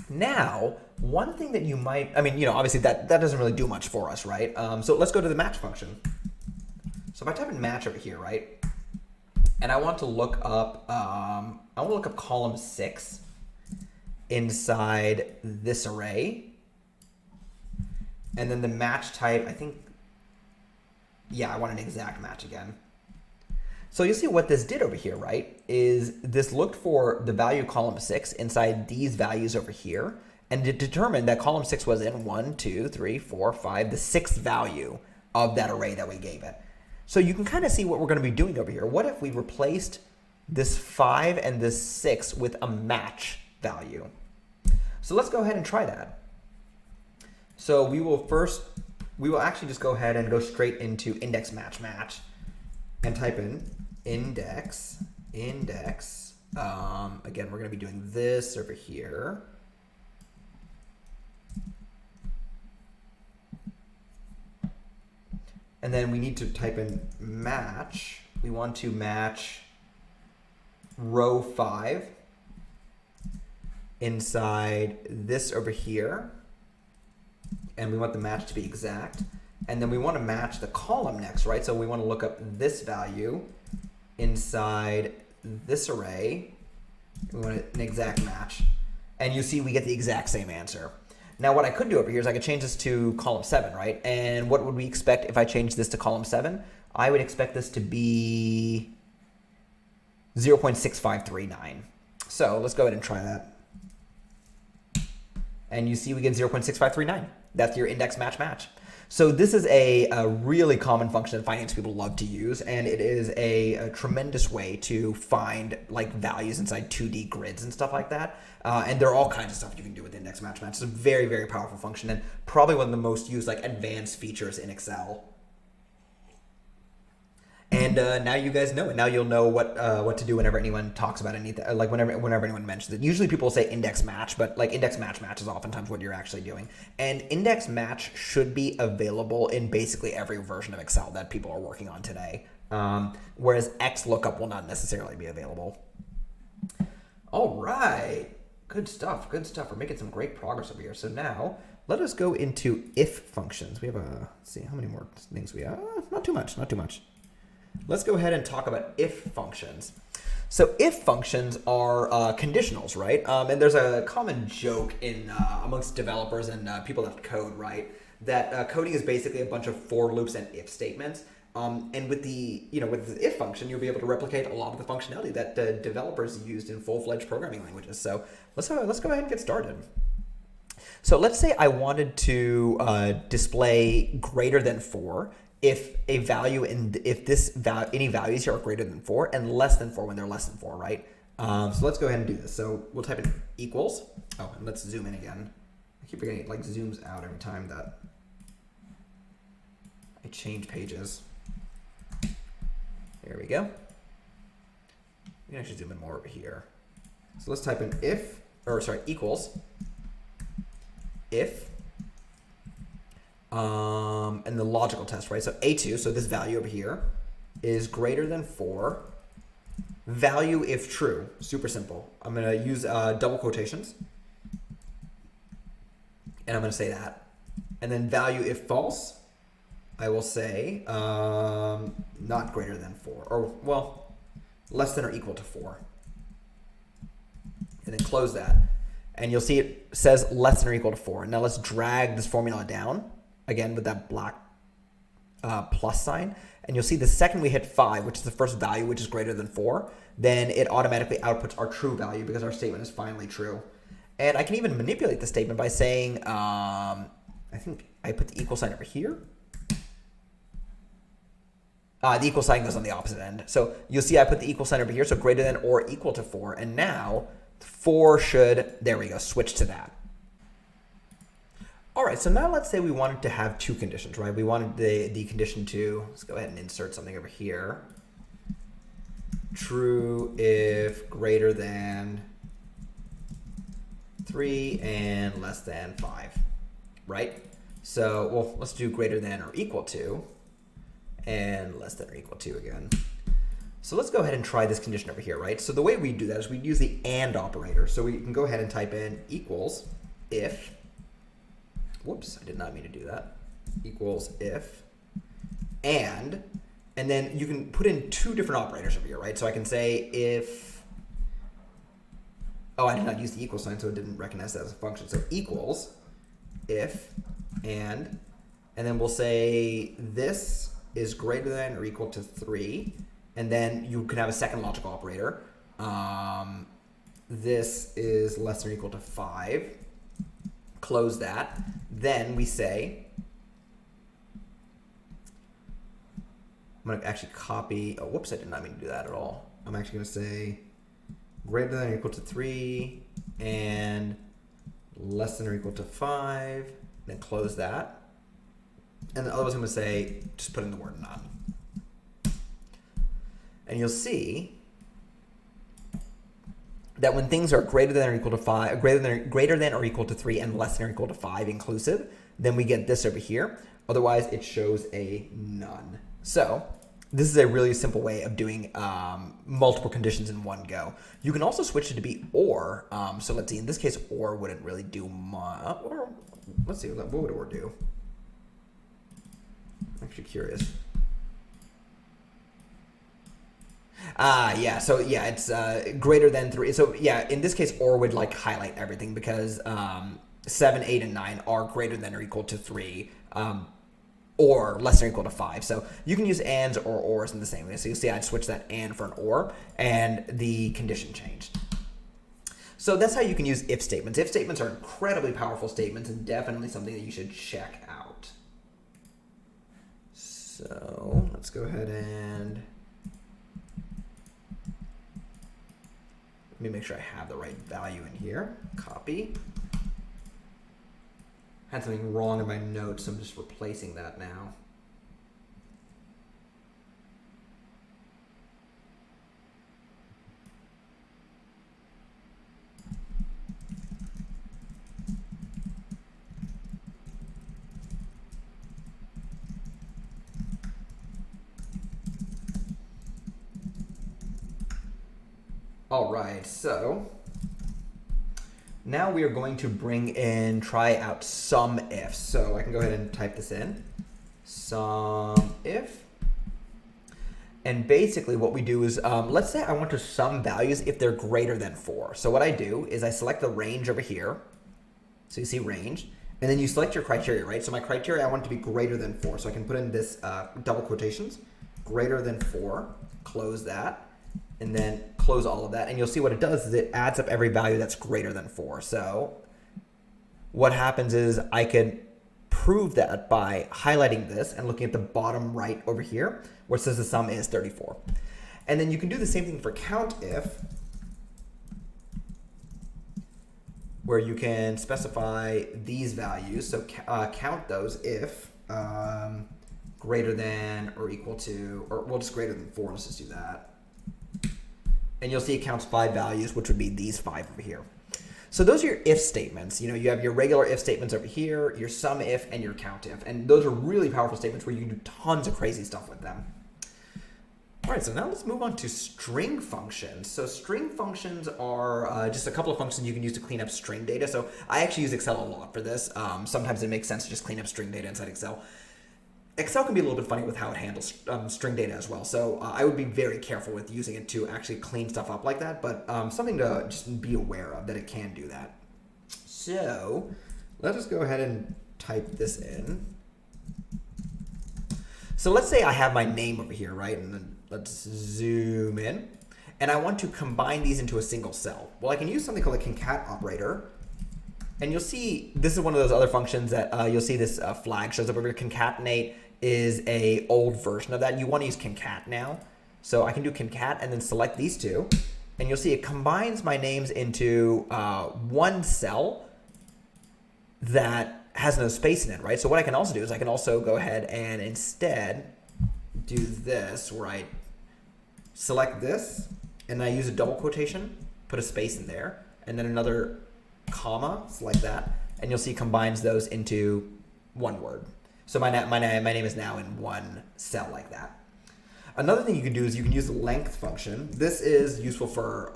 Now, one thing that you might, obviously that doesn't really do much for us, right? So let's go to the match function. So if I type in match over here, right, and I want to look up, column 6 inside this array, and then the match type, I want an exact match again. So you'll see what this did over here, right, is this looked for the value column 6 inside these values over here, and it determined that column 6 was in 1, 2, 3, 4, 5, the 6th value of that array that we gave it. So you can kind of see what we're going to be doing over here. What if we replaced this 5 and this 6 with a match value? So let's go ahead and try that. So we will actually just go ahead and go straight into index match match and type in index. Again, we're going to be doing this over here. And then we need to type in match. We want to match row 5 inside this over here. And we want the match to be exact. And then we want to match the column next, right? So we want to look up this value inside this array. We want an exact match. And you see we get the exact same answer. Now what I could do over here is I could change this to column 7, right? And what would we expect if I change this to column 7? I would expect this to be 0.6539. So let's go ahead and try that. And you see we get 0.6539. That's your index match match. So this is a really common function that finance people love to use, and it is a tremendous way to find like values inside 2D grids and stuff like that. And there are all kinds of stuff you can do with index match match. It's a very, very powerful function and probably one of the most used like advanced features in Excel. And now you guys know it. Now you'll know what to do whenever anyone talks about anything, like whenever anyone mentions it. Usually people say index match, but like index match match is oftentimes what you're actually doing. And index match should be available in basically every version of Excel that people are working on today. Whereas XLOOKUP will not necessarily be available. All right, good stuff, good stuff. We're making some great progress over here. So now let us go into if functions. We have let's see how many more things we have. Not too much, not too much. Let's go ahead and talk about if functions. So if functions are conditionals, right? And there's a common joke in amongst developers and people that code, right? That coding is basically a bunch of for loops and if statements. And with the if function, you'll be able to replicate a lot of the functionality that developers used in full-fledged programming languages. So let's go ahead and get started. So let's say I wanted to display greater than 4 if a value any values here are greater than 4 and less than 4 when they're less than 4, right? So let's go ahead and do this. So we'll type in equals. Oh, and let's zoom in again. I keep forgetting it like zooms out every time that I change pages. There we go. We can actually zoom in more over here. So let's type in equals if and the logical test, right? So A2, so this value over here is greater than 4. Value if true, super simple. I'm going to use double quotations. And I'm going to say that. And then value if false, I will say not greater than 4. Or, well, less than or equal to 4. And then close that. And you'll see it says less than or equal to 4. Now let's drag this formula down. Again, with that black plus sign. And you'll see the second we hit 5, which is the first value, which is greater than 4, then it automatically outputs our true value because our statement is finally true. And I can even manipulate the statement by saying, I think I put the equal sign over here. The equal sign goes on the opposite end. So you'll see I put the equal sign over here, so greater than or equal to 4. And now 4 should, there we go, switch to that. All right, so now let's say we wanted to have 2 conditions, right? We wanted the condition to, let's go ahead and insert something over here. True if greater than 3 and less than 5, right? So, well, let's do greater than or equal to and less than or equal to again. So let's go ahead and try this condition over here, right? So the way we do that is we use the AND operator. So we can go ahead and type in equals if, whoops, I did not mean to do that. Equals if, and then you can put in 2 different operators over here, right? So I can say if, oh, I did not use the equal sign, so it didn't recognize that as a function. So equals if, and then we'll say this is greater than or equal to 3, and then you can have a second logical operator. This is less than or equal to 5. Close that. Then we say, I'm going to actually copy, oh, whoops, I did not mean to do that at all. I'm actually going to say greater than or equal to 3 and less than or equal to 5, then close that. And otherwise I'm going to say, just put in the word none. and you'll see that when things are greater than or equal to 5, greater than or equal to 3, and less than or equal to 5 inclusive, then we get this over here. Otherwise, it shows a none. So this is a really simple way of doing multiple conditions in one go. You can also switch it to be or. So let's see. In this case, or wouldn't really do much. Or let's see. What would or do? I'm actually curious. Yeah, so yeah, it's greater than 3. So yeah, in this case, or would like highlight everything because 7, 8, and 9 are greater than or equal to 3, or less than or equal to 5. So you can use ands or ors in the same way. So you'll see I'd switch that and for an or, and the condition changed. So that's how you can use if statements. If statements are incredibly powerful statements and definitely something that you should check out. So let's go ahead and let me make sure I have the right value in here. Copy. Had something wrong in my notes, so I'm just replacing that now. All right, so now we are going to try out sum if. So I can go ahead and type this in, sum if. And basically what we do is, let's say I want to sum values if they're greater than 4. So what I do is I select the range over here. So you see range, and then you select your criteria, right? So my criteria, I want it to be greater than 4. So I can put in this double quotations, greater than 4, close that, and then close all of that. And you'll see what it does is it adds up every value that's greater than 4. So what happens is I could prove that by highlighting this and looking at the bottom right over here where it says the sum is 34. And then you can do the same thing for count if, where you can specify these values. So count those if greater than or equal to, or well, just greater than 4. Let's just do that. And you'll see it counts 5 values, which would be these 5 over here. So those are your if statements. You know, you have your regular if statements over here, your sum if, and your count if. And those are really powerful statements where you can do tons of crazy stuff with them. All right, so now let's move on to string functions. So string functions are just a couple of functions you can use to clean up string data. So I actually use Excel a lot for this. Sometimes it makes sense to just clean up string data inside Excel. Excel can be a little bit funny with how it handles string data as well. So I would be very careful with using it to actually clean stuff up like that, but something to just be aware of that it can do that. So let us go ahead and type this in. So let's say I have my name over here, right? And then let's zoom in. And I want to combine these into a single cell. Well, I can use something called a concat operator. And you'll see, this is one of those other functions that you'll see this flag shows up over here. Concatenate is a old version of that. You want to use concat now. So I can do concat and then select these two. And you'll see it combines my names into one cell that has no space in it, right? So what I can also do is I can also go ahead and instead do this where I select this and I use a double quotation, put a space in there, and then another comma, like that, and you'll see it combines those into one word. So my name is now in one cell like that. Another thing you can do is you can use the length function. This is useful for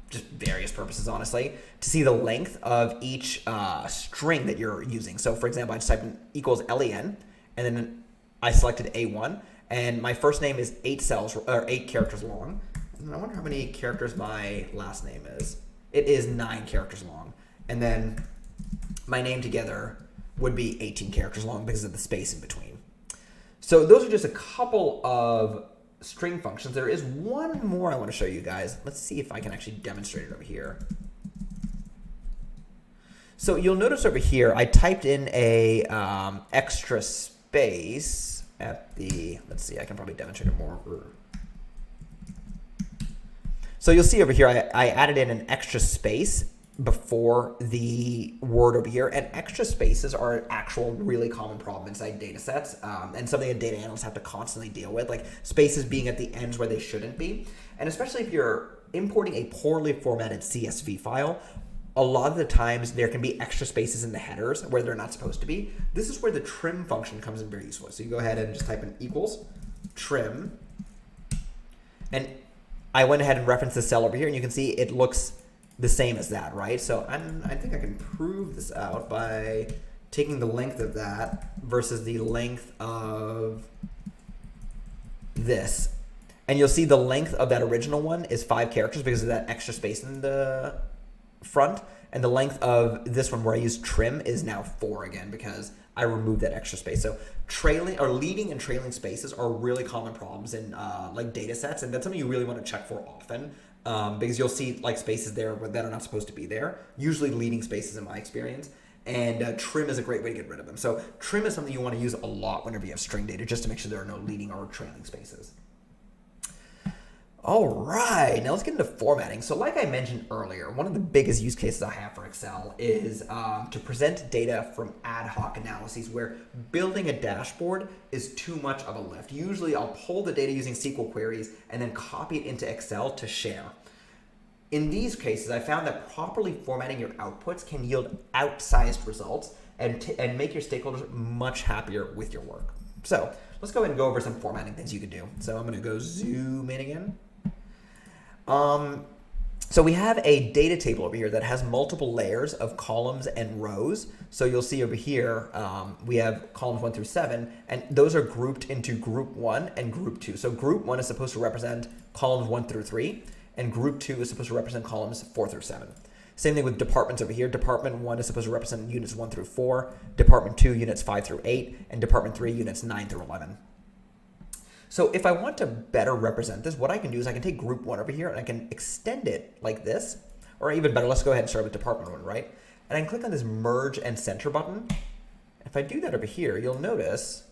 just various purposes, honestly, to see the length of each string that you're using. So for example, I just typed in equals len, and then I selected A1, and my first name is 8 characters long. And I wonder how many characters my last name is. It is 9 characters long. And then my name together would be 18 characters long because of the space in between. So those are just a couple of string functions. There is one more I want to show you guys. Let's see if I can actually demonstrate it over here. So you'll notice over here, I typed in a extra space at the, let's see, I can probably demonstrate it more. So you'll see over here, I added in an extra space before the word over here, and extra spaces are an actual really common problem inside data sets, and something that data analysts have to constantly deal with, like spaces being at the ends where they shouldn't be. And especially if you're importing a poorly formatted CSV file, a lot of the times there can be extra spaces in the headers where they're not supposed to be. This is where the trim function comes in very useful. So you go ahead and just type in equals trim, and I went ahead and referenced the cell over here, and you can see it looks the same as that, right? So I think I can prove this out by taking the length of that versus the length of this. And you'll see the length of that original one is 5 characters because of that extra space in the front. And the length of this one where I use trim is now 4 again because I removed that extra space. So trailing or leading and trailing spaces are really common problems in like data sets, and that's something you really want to check for often. Because you'll see like spaces there that are not supposed to be there, usually leading spaces in my experience, and trim is a great way to get rid of them. So trim is something you want to use a lot whenever you have string data, just to make sure there are no leading or trailing spaces. All right, now let's get into formatting. So like I mentioned earlier, one of the biggest use cases I have for Excel is to present data from ad hoc analyses where building a dashboard is too much of a lift. Usually I'll pull the data using SQL queries and then copy it into Excel to share. In these cases, I found that properly formatting your outputs can yield outsized results and make your stakeholders much happier with your work. So let's go ahead and go over some formatting things you could do. So I'm going to go zoom in again. So we have a data table over here that has multiple layers of columns and rows. So you'll see over here, we have columns 1 through 7, and those are grouped into group 1 and group 2. So group 1 is supposed to represent columns 1 through 3, and group 2 is supposed to represent columns 4 through 7. Same thing with departments over here. Department 1 is supposed to represent units 1 through 4, Department 2 units 5 through 8, and Department 3 units 9 through 11. So if I want to better represent this, what I can do is I can take group 1 over here and I can extend it like this, or even better, let's go ahead and start with Department 1, right? And I can click on this merge and center button. If I do that over here, you'll notice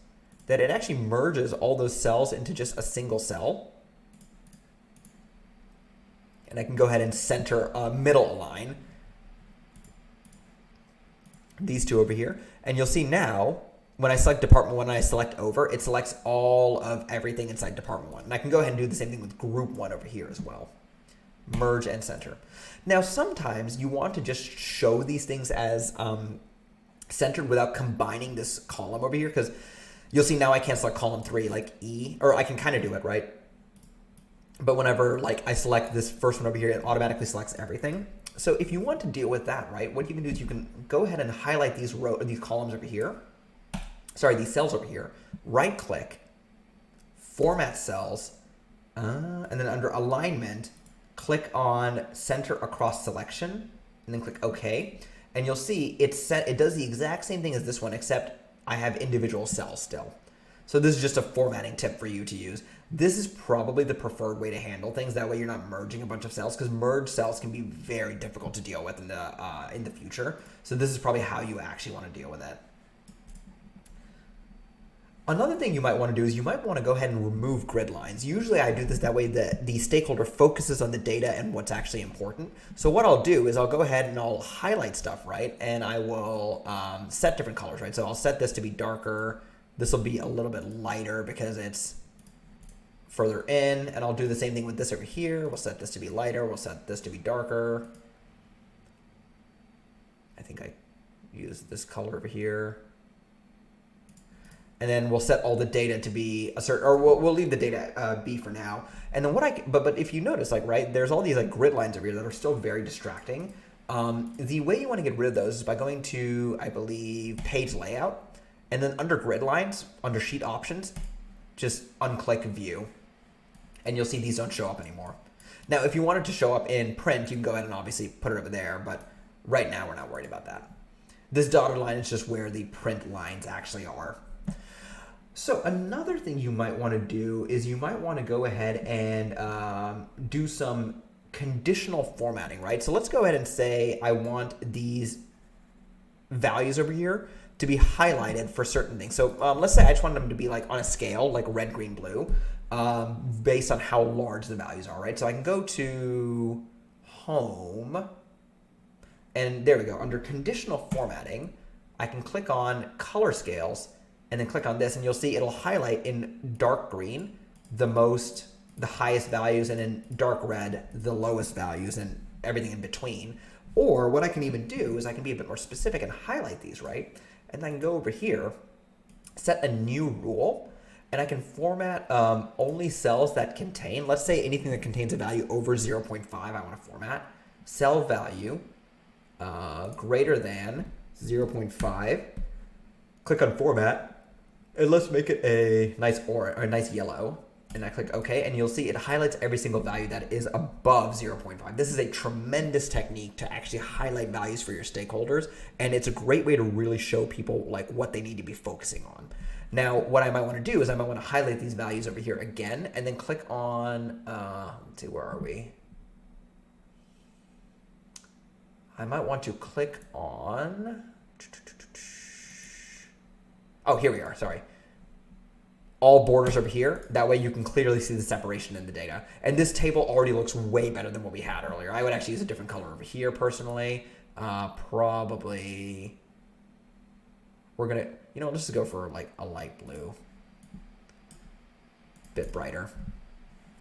that it actually merges all those cells into just a single cell. And I can go ahead and center middle align these two over here. And you'll see now, when I select Department 1 and I select over, it selects all of everything inside Department 1. And I can go ahead and do the same thing with Group 1 over here as well. Merge and center. Now, sometimes you want to just show these things as centered without combining this column over here, because you'll see now I can't select column 3 like E, or I can kind of do it, right? But whenever like I select this first one over here, it automatically selects everything. So if you want to deal with that, right, what you can do is you can go ahead and highlight these columns over here. Sorry, these cells over here, right click, format cells, and then under alignment, click on center across selection, and then click OK. And you'll see it does the exact same thing as this one, except I have individual cells still. So this is just a formatting tip for you to use. This is probably the preferred way to handle things. That way you're not merging a bunch of cells, because merged cells can be very difficult to deal with in the future. So this is probably how you actually want to deal with it. Another thing you might want to do is you might want to go ahead and remove grid lines. Usually I do this that way that the stakeholder focuses on the data and what's actually important. So what I'll do is I'll go ahead and I'll highlight stuff, right? And I will set different colors, right? So I'll set this to be darker. This will be a little bit lighter because it's further in. And I'll do the same thing with this over here. We'll set this to be lighter. We'll set this to be darker. I think I used this color over here. And then we'll set all the data to be a certain, or we'll leave the data be for now. And then but if you notice, like, right, there's all these like grid lines over here that are still very distracting. The way you want to get rid of those is by going to, I believe, page layout, and then under grid lines, under sheet options, just unclick view, and you'll see these don't show up anymore. Now, if you wanted to show up in print, you can go ahead and obviously put it over there, but right now we're not worried about that. This dotted line is just where the print lines actually are. So another thing you might want to do is you might want to go ahead and do some conditional formatting, right? So let's go ahead and say I want these values over here to be highlighted for certain things. So let's say I just want them to be like on a scale, like red, green, blue, based on how large the values are, right? So I can go to home, And there we go. Under conditional formatting, I can click on color scales and then click on this, and you'll see it'll highlight in dark green the highest values, and in dark red, the lowest values, and everything in between. Or what I can even do is I can be a bit more specific and highlight these, right? And I can go over here, set a new rule, and I can format only cells that contain, let's say anything that contains a value over 0.5, I want to format. Cell value greater than 0.5. Click on format, and let's make it a nice orange or a nice yellow. And I click OK, and you'll see it highlights every single value that is above 0.5. This is a tremendous technique to actually highlight values for your stakeholders, and it's a great way to really show people like what they need to be focusing on. Now, what I might want to do is I might want to highlight these values over here again, and then click on, let's see, where are we? I might want to click on, oh, here we are, sorry. All borders over here. That way you can clearly see the separation in the data. And this table already looks way better than what we had earlier. I would actually use a different color over here personally. Probably, we're gonna, let's just go for like a light blue. Bit brighter.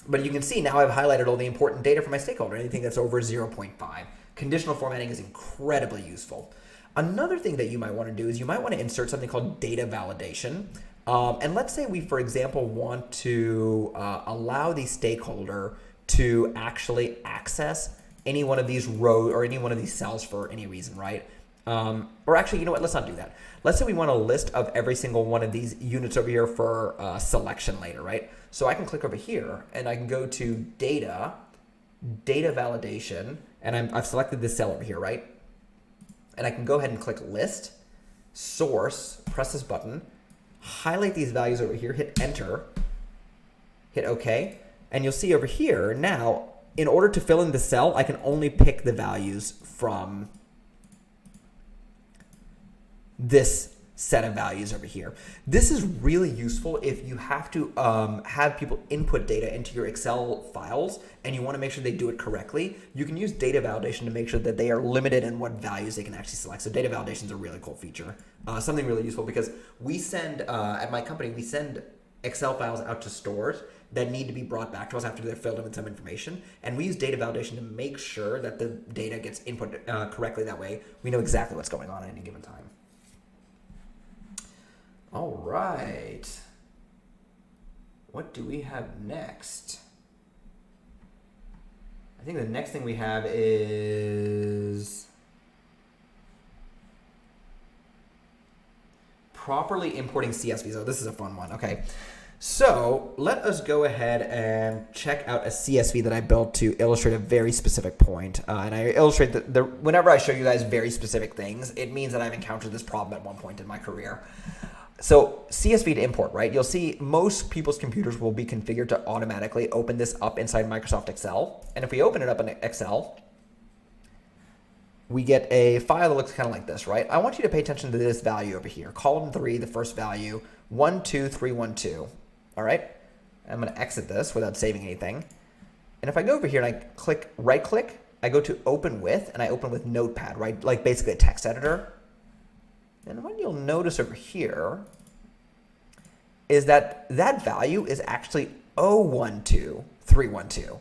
But you can see now I've highlighted all the important data for my stakeholder, anything that's over 0.5. Conditional formatting is incredibly useful. Another thing that you might want to do is you might want to insert something called data validation. And let's say we, for example, want to allow the stakeholder to actually access any one of these rows or any one of these cells for any reason, right? Or actually, you know what? Let's not do that. Let's say we want a list of every single one of these units over here for selection later, right? So I can click over here and I can go to data validation, and I've selected this cell over here, right? And I can go ahead and click list, source, press this button, highlight these values over here, hit enter, hit OK, and you'll see over here now, in order to fill in the cell, I can only pick the values from this set of values over here. This is really useful if you have to have people input data into your Excel files and you want to make sure they do it correctly. You can use data validation to make sure that they are limited in what values they can actually select. So data validation is a really cool feature. Something really useful because we send, at my company, we send Excel files out to stores that need to be brought back to us after they're filled in with some information. And we use data validation to make sure that the data gets input correctly. That way we know exactly what's going on at any given time. All right. What do we have next? I think the next thing we have is properly importing CSVs. Oh, this is a fun one. Okay. So let us go ahead and check out a CSV that I built to illustrate a very specific point. And I illustrate that whenever I show you guys very specific things, it means that I've encountered this problem at one point in my career. So CSV to import, right? You'll see most people's computers will be configured to automatically open this up inside Microsoft Excel. And if we open it up in Excel, we get a file that looks kind of like this, right? I want you to pay attention to this value over here. Column 3, the first value, 12312. All right? I'm going to exit this without saving anything. And if I go over here and I click right click, I go to open with, and I open with Notepad, right? Like basically a text editor. And what you'll notice over here is that that value is actually 012312.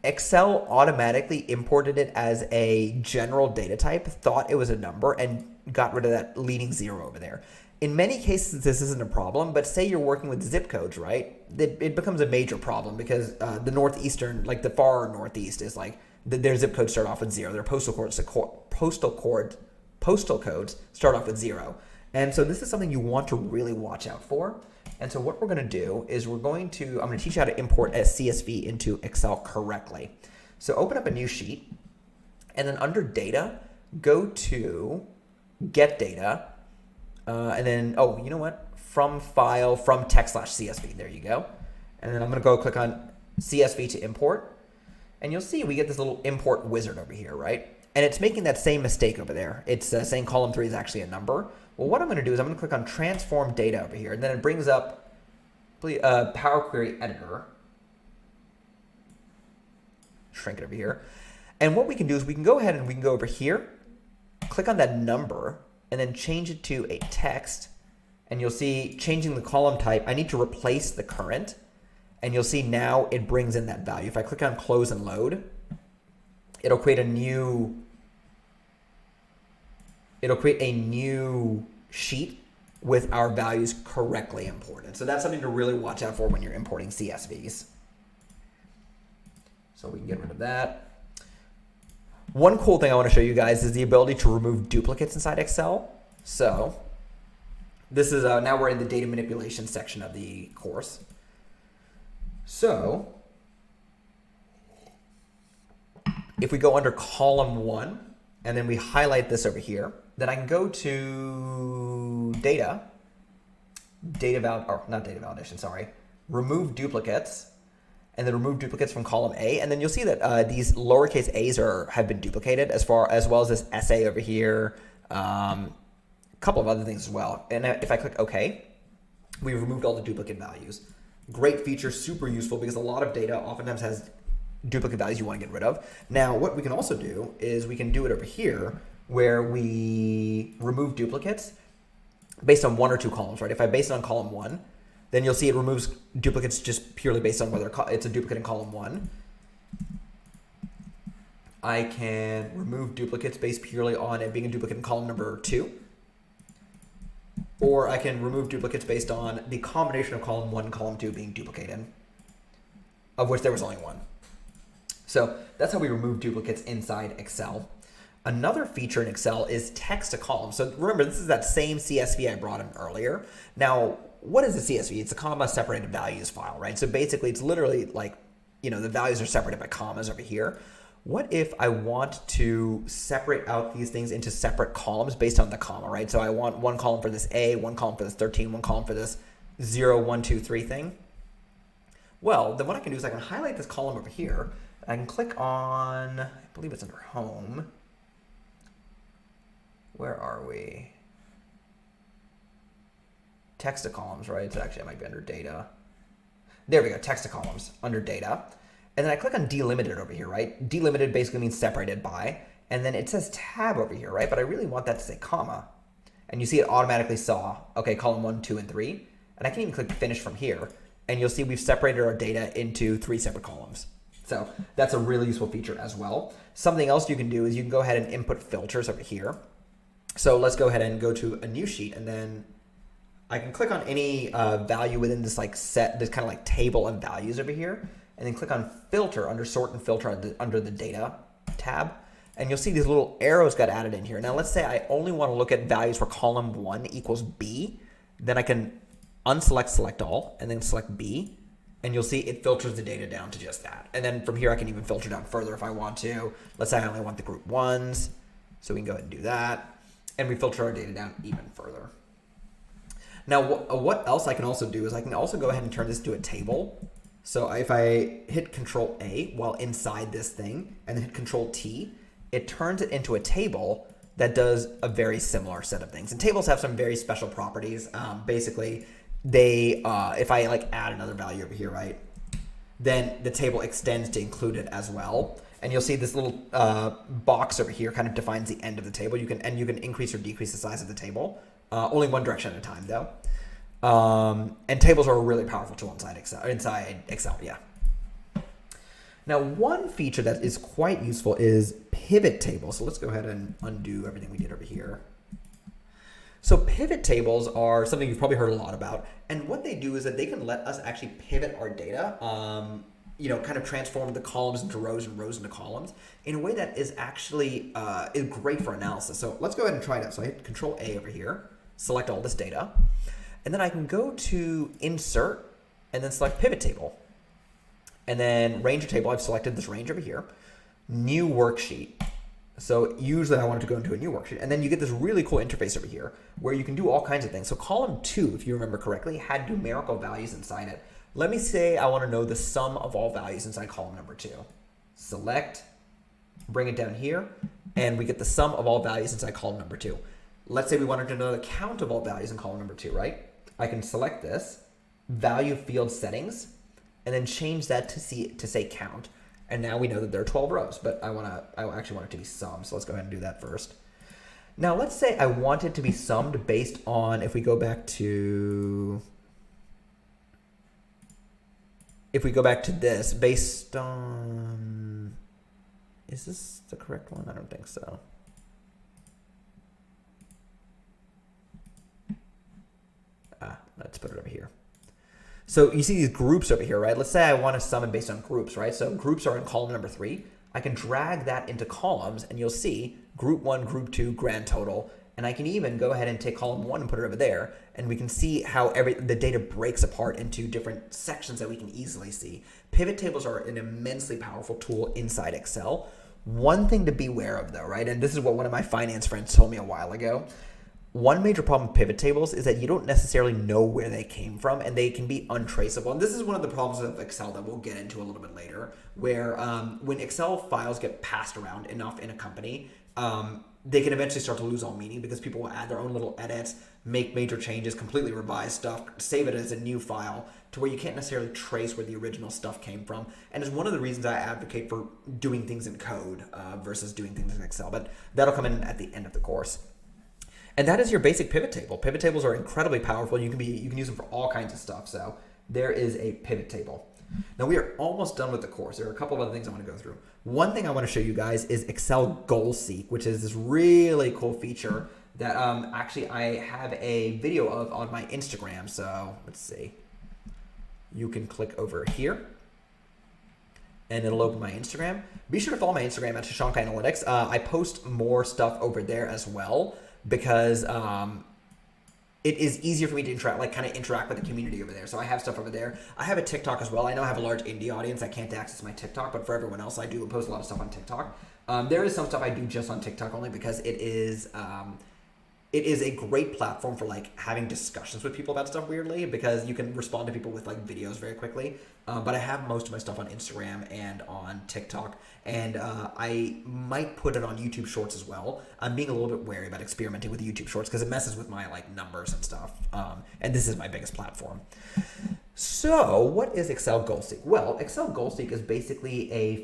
Excel automatically imported it as a general data type, thought it was a number, and got rid of that leading 0 over there. In many cases, this isn't a problem, but say you're working with zip codes, right? It becomes a major problem because the northeastern, like the far northeast, is like their zip codes start off with 0. Their postal codes start off with 0. And so this is something you want to really watch out for. And so what we're going to do is I'm going to teach you how to import a CSV into Excel correctly. So open up a new sheet, and then under data, go to get data, and then, oh, you know what? From file, from text/CSV. There you go. And then I'm going to go click on CSV to import. And you'll see we get this little import wizard over here, right? And it's making that same mistake over there. It's saying column 3 is actually a number. Well, what I'm going to do is I'm going to click on transform data over here. And then it brings up Power Query Editor. Shrink it over here. And what we can do is we can go ahead and we can go over here click on that number and then change it to a text. And you'll see changing the column type, I need to replace the current. And you'll see now it brings in that value. If I click on close and load, it'll create a new sheet with our values correctly imported. So that's something to really watch out for when you're importing CSVs. So we can get rid of that. One cool thing I want to show you guys is the ability to remove duplicates inside Excel. So this is, now we're in the data manipulation section of the course. So if we go under column 1 and then we highlight this over here, then I can go to remove duplicates, and then remove duplicates from column A, and then you'll see that these lowercase a's have been duplicated as well as this SA over here, a couple of other things as well. And if I click OK, we've removed all the duplicate values. Great feature, super useful because a lot of data oftentimes has duplicate values you want to get rid of. Now, what we can also do is we can do it over here where we remove duplicates based on 1 or 2 columns, right? If I base it on column 1, then you'll see it removes duplicates just purely based on whether it's a duplicate in column 1. I can remove duplicates based purely on it being a duplicate in column number 2. Or I can remove duplicates based on the combination of column 1 and column 2 being duplicated, of which there was only 1. So that's how we remove duplicates inside Excel. Another feature in Excel is text to column. So remember, this is that same CSV I brought in earlier. Now, what is a CSV? It's a comma separated values file, right? So basically, it's literally like, the values are separated by commas over here. What if I want to separate out these things into separate columns based on the comma, right? So I want one column for this A, one column for this 13, one column for this 0, 1, 2, 3 thing. Well, then what I can do is I can highlight this column over here. I can click on, I believe it's under Home. Where are we? Text to columns, right? So actually, it might be under Data. There we go, text to columns under Data. And then I click on delimited over here, right? Delimited basically means separated by. And then it says tab over here, right? But I really want that to say comma. And you see it automatically saw, okay, column 1, 2, and 3. And I can even click finish from here. And you'll see we've separated our data into 3 separate columns. So that's a really useful feature as well. Something else you can do is you can go ahead and input filters over here. So let's go ahead and go to a new sheet, and then I can click on any value within this this kind of like table of values over here, and then click on filter under sort and filter under the data tab. And you'll see these little arrows got added in here. Now let's say I only want to look at values for column 1 equals B. Then I can select all, and then select B. And you'll see it filters the data down to just that. And then from here, I can even filter down further if I want to. Let's say I only want the group 1s. So we can go ahead and do that. And we filter our data down even further. Now, what else I can also do is I can also go ahead and turn this to a table. So if I hit Control A while inside this thing and then hit Control T, it turns it into a table that does a very similar set of things. And tables have some very special properties. Basically, if I add another value over here, right, then the table extends to include it as well. And you'll see this little box over here kind of defines the end of the table. You can increase or decrease the size of the table, only one direction at a time though. And tables are a really powerful tool inside Excel. Yeah. Now, one feature that is quite useful is pivot tables. So let's go ahead and undo everything we did over here. So pivot tables are something you've probably heard a lot about. And what they do is that they can let us actually pivot our data, kind of transform the columns into rows and rows into columns in a way that is actually is great for analysis. So let's go ahead and try it out. So I hit Control A over here, select all this data, and then I can go to Insert and then select Pivot Table. And then Ranger Table, I've selected this range over here. New Worksheet. So usually I want it to go into a new worksheet. And then you get this really cool interface over here where you can do all kinds of things. So column 2, if you remember correctly, had numerical values inside it. Let me say I want to know the sum of all values inside column number 2. Select, bring it down here, and we get the sum of all values inside column number 2. Let's say we wanted to know the count of all values in column number 2, right? I can select this, value field settings, and then change that to say count. And now we know that there are 12 rows, but I actually want it to be sum. So let's go ahead and do that first. Now let's say I want it to be summed based on, if we go back to this, based on, is this the correct one? I don't think so. Let's put it over here. So you see these groups over here, right? Let's say I want to sum it based on groups, right? So groups are in column number 3. I can drag that into columns and you'll see group 1, group 2, grand total. And I can even go ahead and take column 1 and put it over there. And we can see how the data breaks apart into different sections that we can easily see. Pivot tables are an immensely powerful tool inside Excel. One thing to beware of though, right? And this is what one of my finance friends told me a while ago. One major problem with pivot tables is that you don't necessarily know where they came from and they can be untraceable. And this is one of the problems of Excel that we'll get into a little bit later, where when Excel files get passed around enough in a company, they can eventually start to lose all meaning because people will add their own little edits, make major changes, completely revise stuff, save it as a new file to where you can't necessarily trace where the original stuff came from. And it's one of the reasons I advocate for doing things in code versus doing things in Excel, but that'll come in at the end of the course. And that is your basic pivot table. Pivot tables are incredibly powerful. You can use them for all kinds of stuff. So there is a pivot table. Now we are almost done with the course. There are a couple of other things I want to go through. One thing I want to show you guys is Excel Goal Seek, which is this really cool feature that actually I have a video of on my Instagram. So let's see. You can click over here and it'll open my Instagram. Be sure to follow my Instagram at Shashank Analytics. I post more stuff over there as well, because it is easier for me to interact with the community over there. So I have stuff over there. I have a TikTok as well. I know I have a large indie audience that can't access my TikTok, but for everyone else, I do post a lot of stuff on TikTok. There is some stuff I do just on TikTok only because it is a great platform for having discussions with people about stuff weirdly, because you can respond to people with videos very quickly. But I have most of my stuff on Instagram and on TikTok, and I might put it on YouTube Shorts as well. I'm being a little bit wary about experimenting with YouTube Shorts because it messes with my numbers and stuff. And this is my biggest platform. So what is Excel Goal Seek? Well, Excel Goal Seek is basically a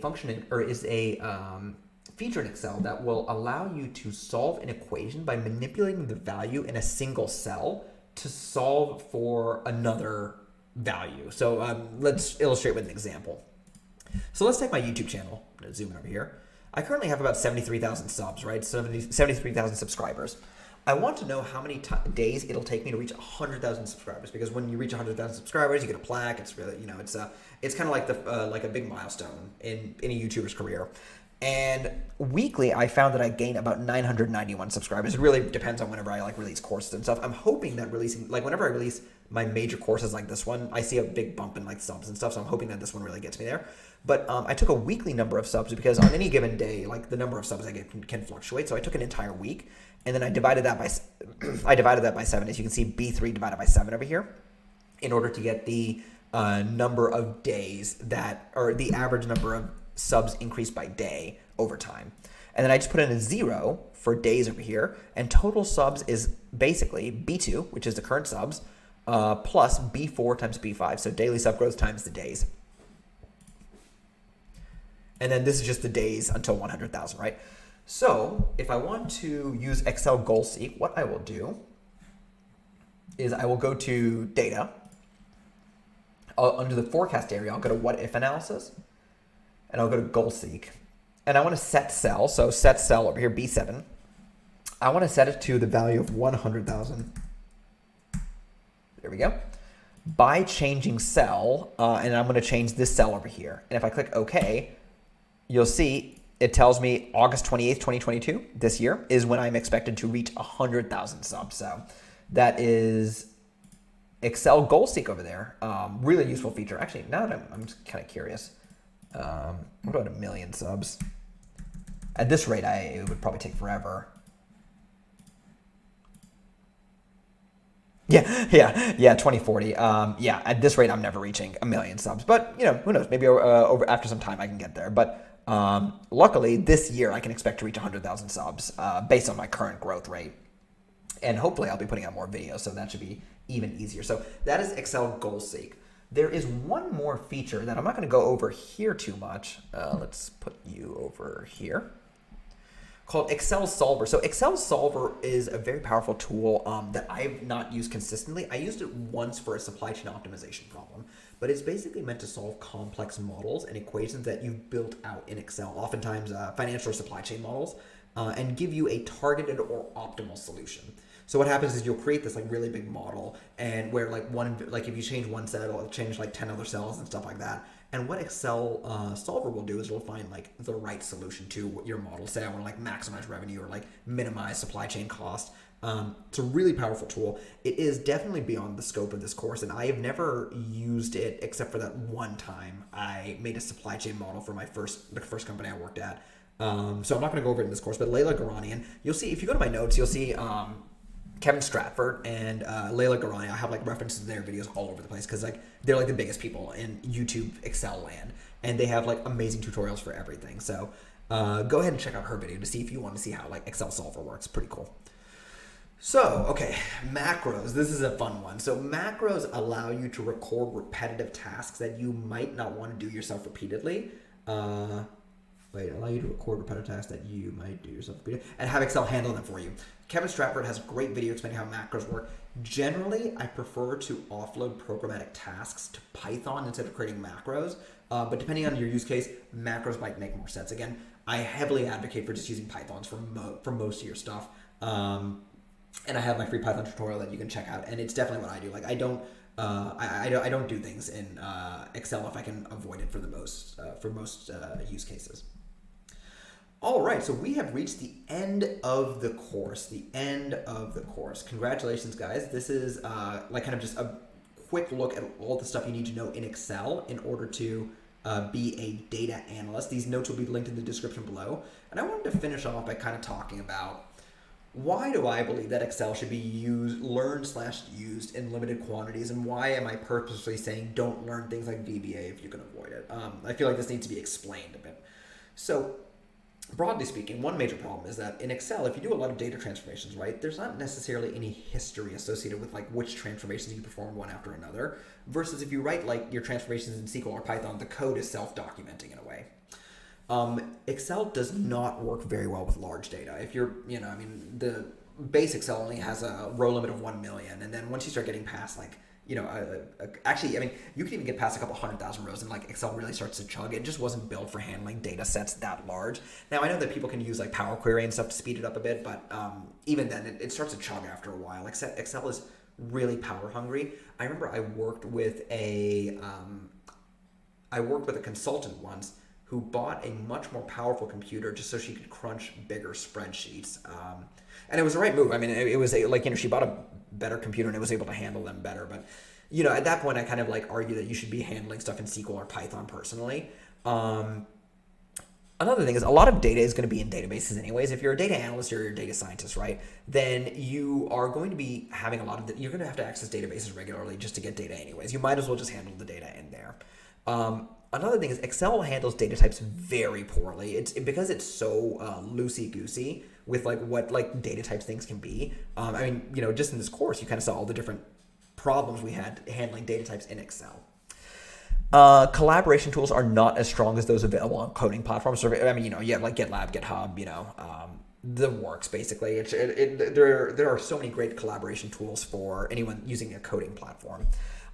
feature in Excel that will allow you to solve an equation by manipulating the value in a single cell to solve for another value. So let's illustrate with an example. So let's take my YouTube channel. I'm going to zoom in over here. I currently have about 73,000 subs, right? 73,000 subscribers. I want to know how many days it'll take me to reach 100,000 subscribers, because when you reach 100,000 subscribers, you get a plaque. It's really, it's kind of like a big milestone in any YouTuber's career. And weekly, I found that I gain about 991 subscribers. It really depends on whenever I release courses and stuff. I'm hoping that releasing, whenever I release my major courses like this one, I see a big bump in subs and stuff. So I'm hoping that this one really gets me there. But I took a weekly number of subs because on any given day, the number of subs I get can fluctuate. So I took an entire week and then I divided that by 7. As you can see, B3 divided by 7 over here, in order to get the number of days or the average number of subs increased by day over time. And then I just put in a 0 for days over here, and total subs is basically B2, which is the current subs, plus B4 times B5, so daily sub growth times the days. And then this is just the days until 100,000, right? So if I want to use Excel Goal Seek, what I will do is I will go to Data. Under the forecast area, I'll go to What If Analysis, and I'll go to Goal Seek. And I want to set cell, so set cell over here, B7. I want to set it to the value of 100,000. There we go. By changing cell, and I'm going to change this cell over here. And if I click OK, you'll see it tells me August 28th, 2022, this year, is when I'm expected to reach 100,000 subs. So that is Excel Goal Seek over there. Really useful feature. Actually, now that I'm just kind of curious. What about 1 million subs? At this rate, it would probably take forever. Yeah, 2040. Yeah, at this rate, I'm never reaching 1 million subs. But, who knows? Maybe over after some time, I can get there. But luckily, this year, I can expect to reach 100,000 subs based on my current growth rate. And hopefully, I'll be putting out more videos, so that should be even easier. So that is Excel Goal Seek. There is one more feature that I'm not going to go over here too much. Let's put you over here. called Excel Solver. So Excel Solver is a very powerful tool that I've not used consistently. I used it once for a supply chain optimization problem, but it's basically meant to solve complex models and equations that you've built out in Excel, oftentimes financial or supply chain models, and give you a targeted or optimal solution. So what happens is you'll create this like really big model, and where like if you change one cell, it'll change like 10 other cells and stuff like that. And what Excel Solver will do is it'll find like the right solution to your model. Say I want to like maximize revenue or like minimize supply chain cost. It's a really powerful tool. It is definitely beyond the scope of this course, and I have never used it except for that one time I made a supply chain model for the first company I worked at. So I'm not going to go over it in this course, but Layla Garanian, you'll see, if you go to my notes, you'll see Kevin Stratford and Layla Garani. I have like references to their videos all over the place because like they're like the biggest people in YouTube Excel land, and they have like amazing tutorials for everything. So go ahead and check out her video to see if you want to see how like Excel Solver works. Pretty cool. So, okay, macros. This is a fun one. So macros allow you to record repetitive tasks that you might not want to do yourself repeatedly. Allow you to record repetitive tasks that you might do yourself and have Excel handle them for you. Kevin Stratford has a great video explaining how macros work. Generally, I prefer to offload programmatic tasks to Python instead of creating macros. But depending on your use case, macros might make more sense. Again, I heavily advocate for just using Pythons for most of your stuff. And I have my free Python tutorial that you can check out, and it's definitely what I do. Like I don't do things in Excel if I can avoid it for most use cases. All right, so we have reached the end of the course. Congratulations, guys. This is like kind of just a quick look at all the stuff you need to know in Excel in order to be a data analyst. These notes will be linked in the description below. And I wanted to finish off by kind of talking about why do I believe that Excel should be learned/used in limited quantities, and why am I purposely saying don't learn things like VBA if you can avoid it? I feel like this needs to be explained a bit. So, broadly speaking, one major problem is that in Excel, if you do a lot of data transformations, right, there's not necessarily any history associated with like which transformations you perform one after another, versus if you write like your transformations in SQL or Python, the code is self-documenting in a way. Excel does not work very well with large data. If you're, the base Excel only has a row limit of 1 million, and then once you start getting past like, you can even get past a couple 100,000 rows and like Excel really starts to chug. It just wasn't built for handling data sets that large. Now I know that people can use like Power Query and stuff to speed it up a bit, but even then it starts to chug after a while. Like Excel is really power hungry. I remember I worked with a consultant once who bought a much more powerful computer just so she could crunch bigger spreadsheets. And it was the right move. I mean, it was she bought a better computer and it was able to handle them better. But, at that point, I kind of like argue that you should be handling stuff in SQL or Python personally. Another thing is a lot of data is going to be in databases anyways. If you're a data analyst or you're a data scientist, right, then you are going to be having you're going to have to access databases regularly just to get data anyways. You might as well just handle the data in there. Another thing is Excel handles data types very poorly. It's because it's so loosey-goosey with like what like data types things can be. Just in this course, you kind of saw all the different problems we had handling data types in Excel. Collaboration tools are not as strong as those available on coding platforms. So, like GitLab, GitHub, the works basically. There are so many great collaboration tools for anyone using a coding platform.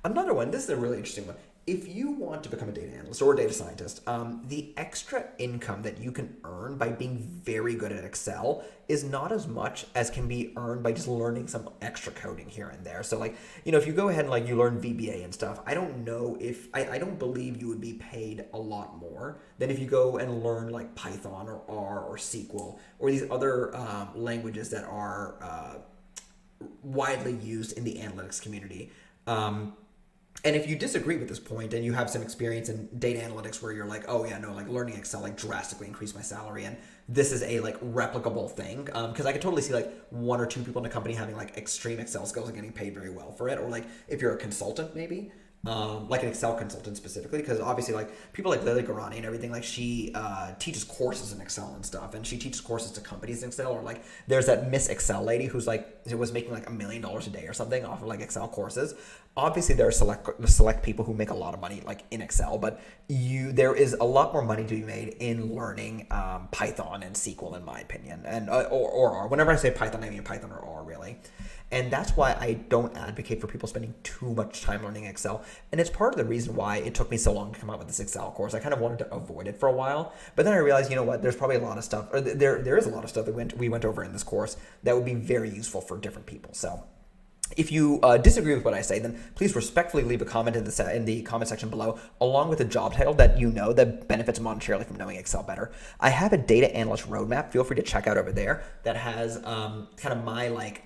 Another one, this is a really interesting one. If you want to become a data analyst or a data scientist, the extra income that you can earn by being very good at Excel is not as much as can be earned by just learning some extra coding here and there. So if you go ahead and you learn VBA and stuff, I don't believe you would be paid a lot more than if you go and learn like Python or R or SQL or these other languages that are widely used in the analytics community. And if you disagree with this point and you have some experience in data analytics where you're like, oh yeah, no, like learning Excel drastically increased my salary and this is a replicable thing, because I could totally see one or two people in a company having extreme Excel skills and getting paid very well for it, or if you're a consultant maybe, like an Excel consultant specifically, because obviously like people like Lily Garani and everything, like she teaches courses in Excel and stuff, and she teaches courses to companies in Excel, or like there's that Miss Excel lady who's like was making like $1 million a day or something off of like Excel courses. Obviously there are select people who make a lot of money like in Excel, but there is a lot more money to be made in learning Python and SQL, in my opinion, and or R. Whenever I say Python, I mean Python or R, really. And that's why I don't advocate for people spending too much time learning Excel. And it's part of the reason why it took me so long to come out with this Excel course. I kind of wanted to avoid it for a while, but then I realized, you know what, there's probably a lot of stuff, or there is a lot of stuff that we went over in this course that would be very useful for different people. So if you disagree with what I say, then please respectfully leave a comment in the comment section below, along with a job title that you know that benefits monetarily from knowing Excel better. I have a data analyst roadmap. Feel free to check out over there that has kind of my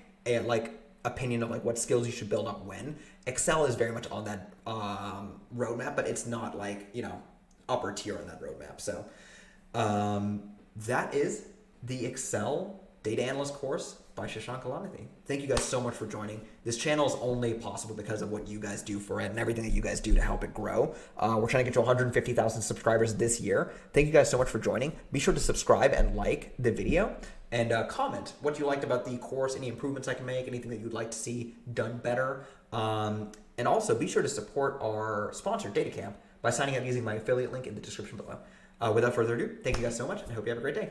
opinion of like what skills you should build up when. Excel is very much on that roadmap, but it's not like, you know, upper tier on that roadmap. So that is the Excel Data Analyst course by Shashank Kalanithi. Thank you guys so much for joining. This channel is only possible because of what you guys do for it and everything that you guys do to help it grow. We're trying to get to 150,000 subscribers this year. Thank you guys so much for joining. Be sure to subscribe and like the video, and comment what you liked about the course, any improvements I can make, anything that you'd like to see done better. And also be sure to support our sponsor, DataCamp, by signing up using my affiliate link in the description below. Without further ado, thank you guys so much, and I hope you have a great day.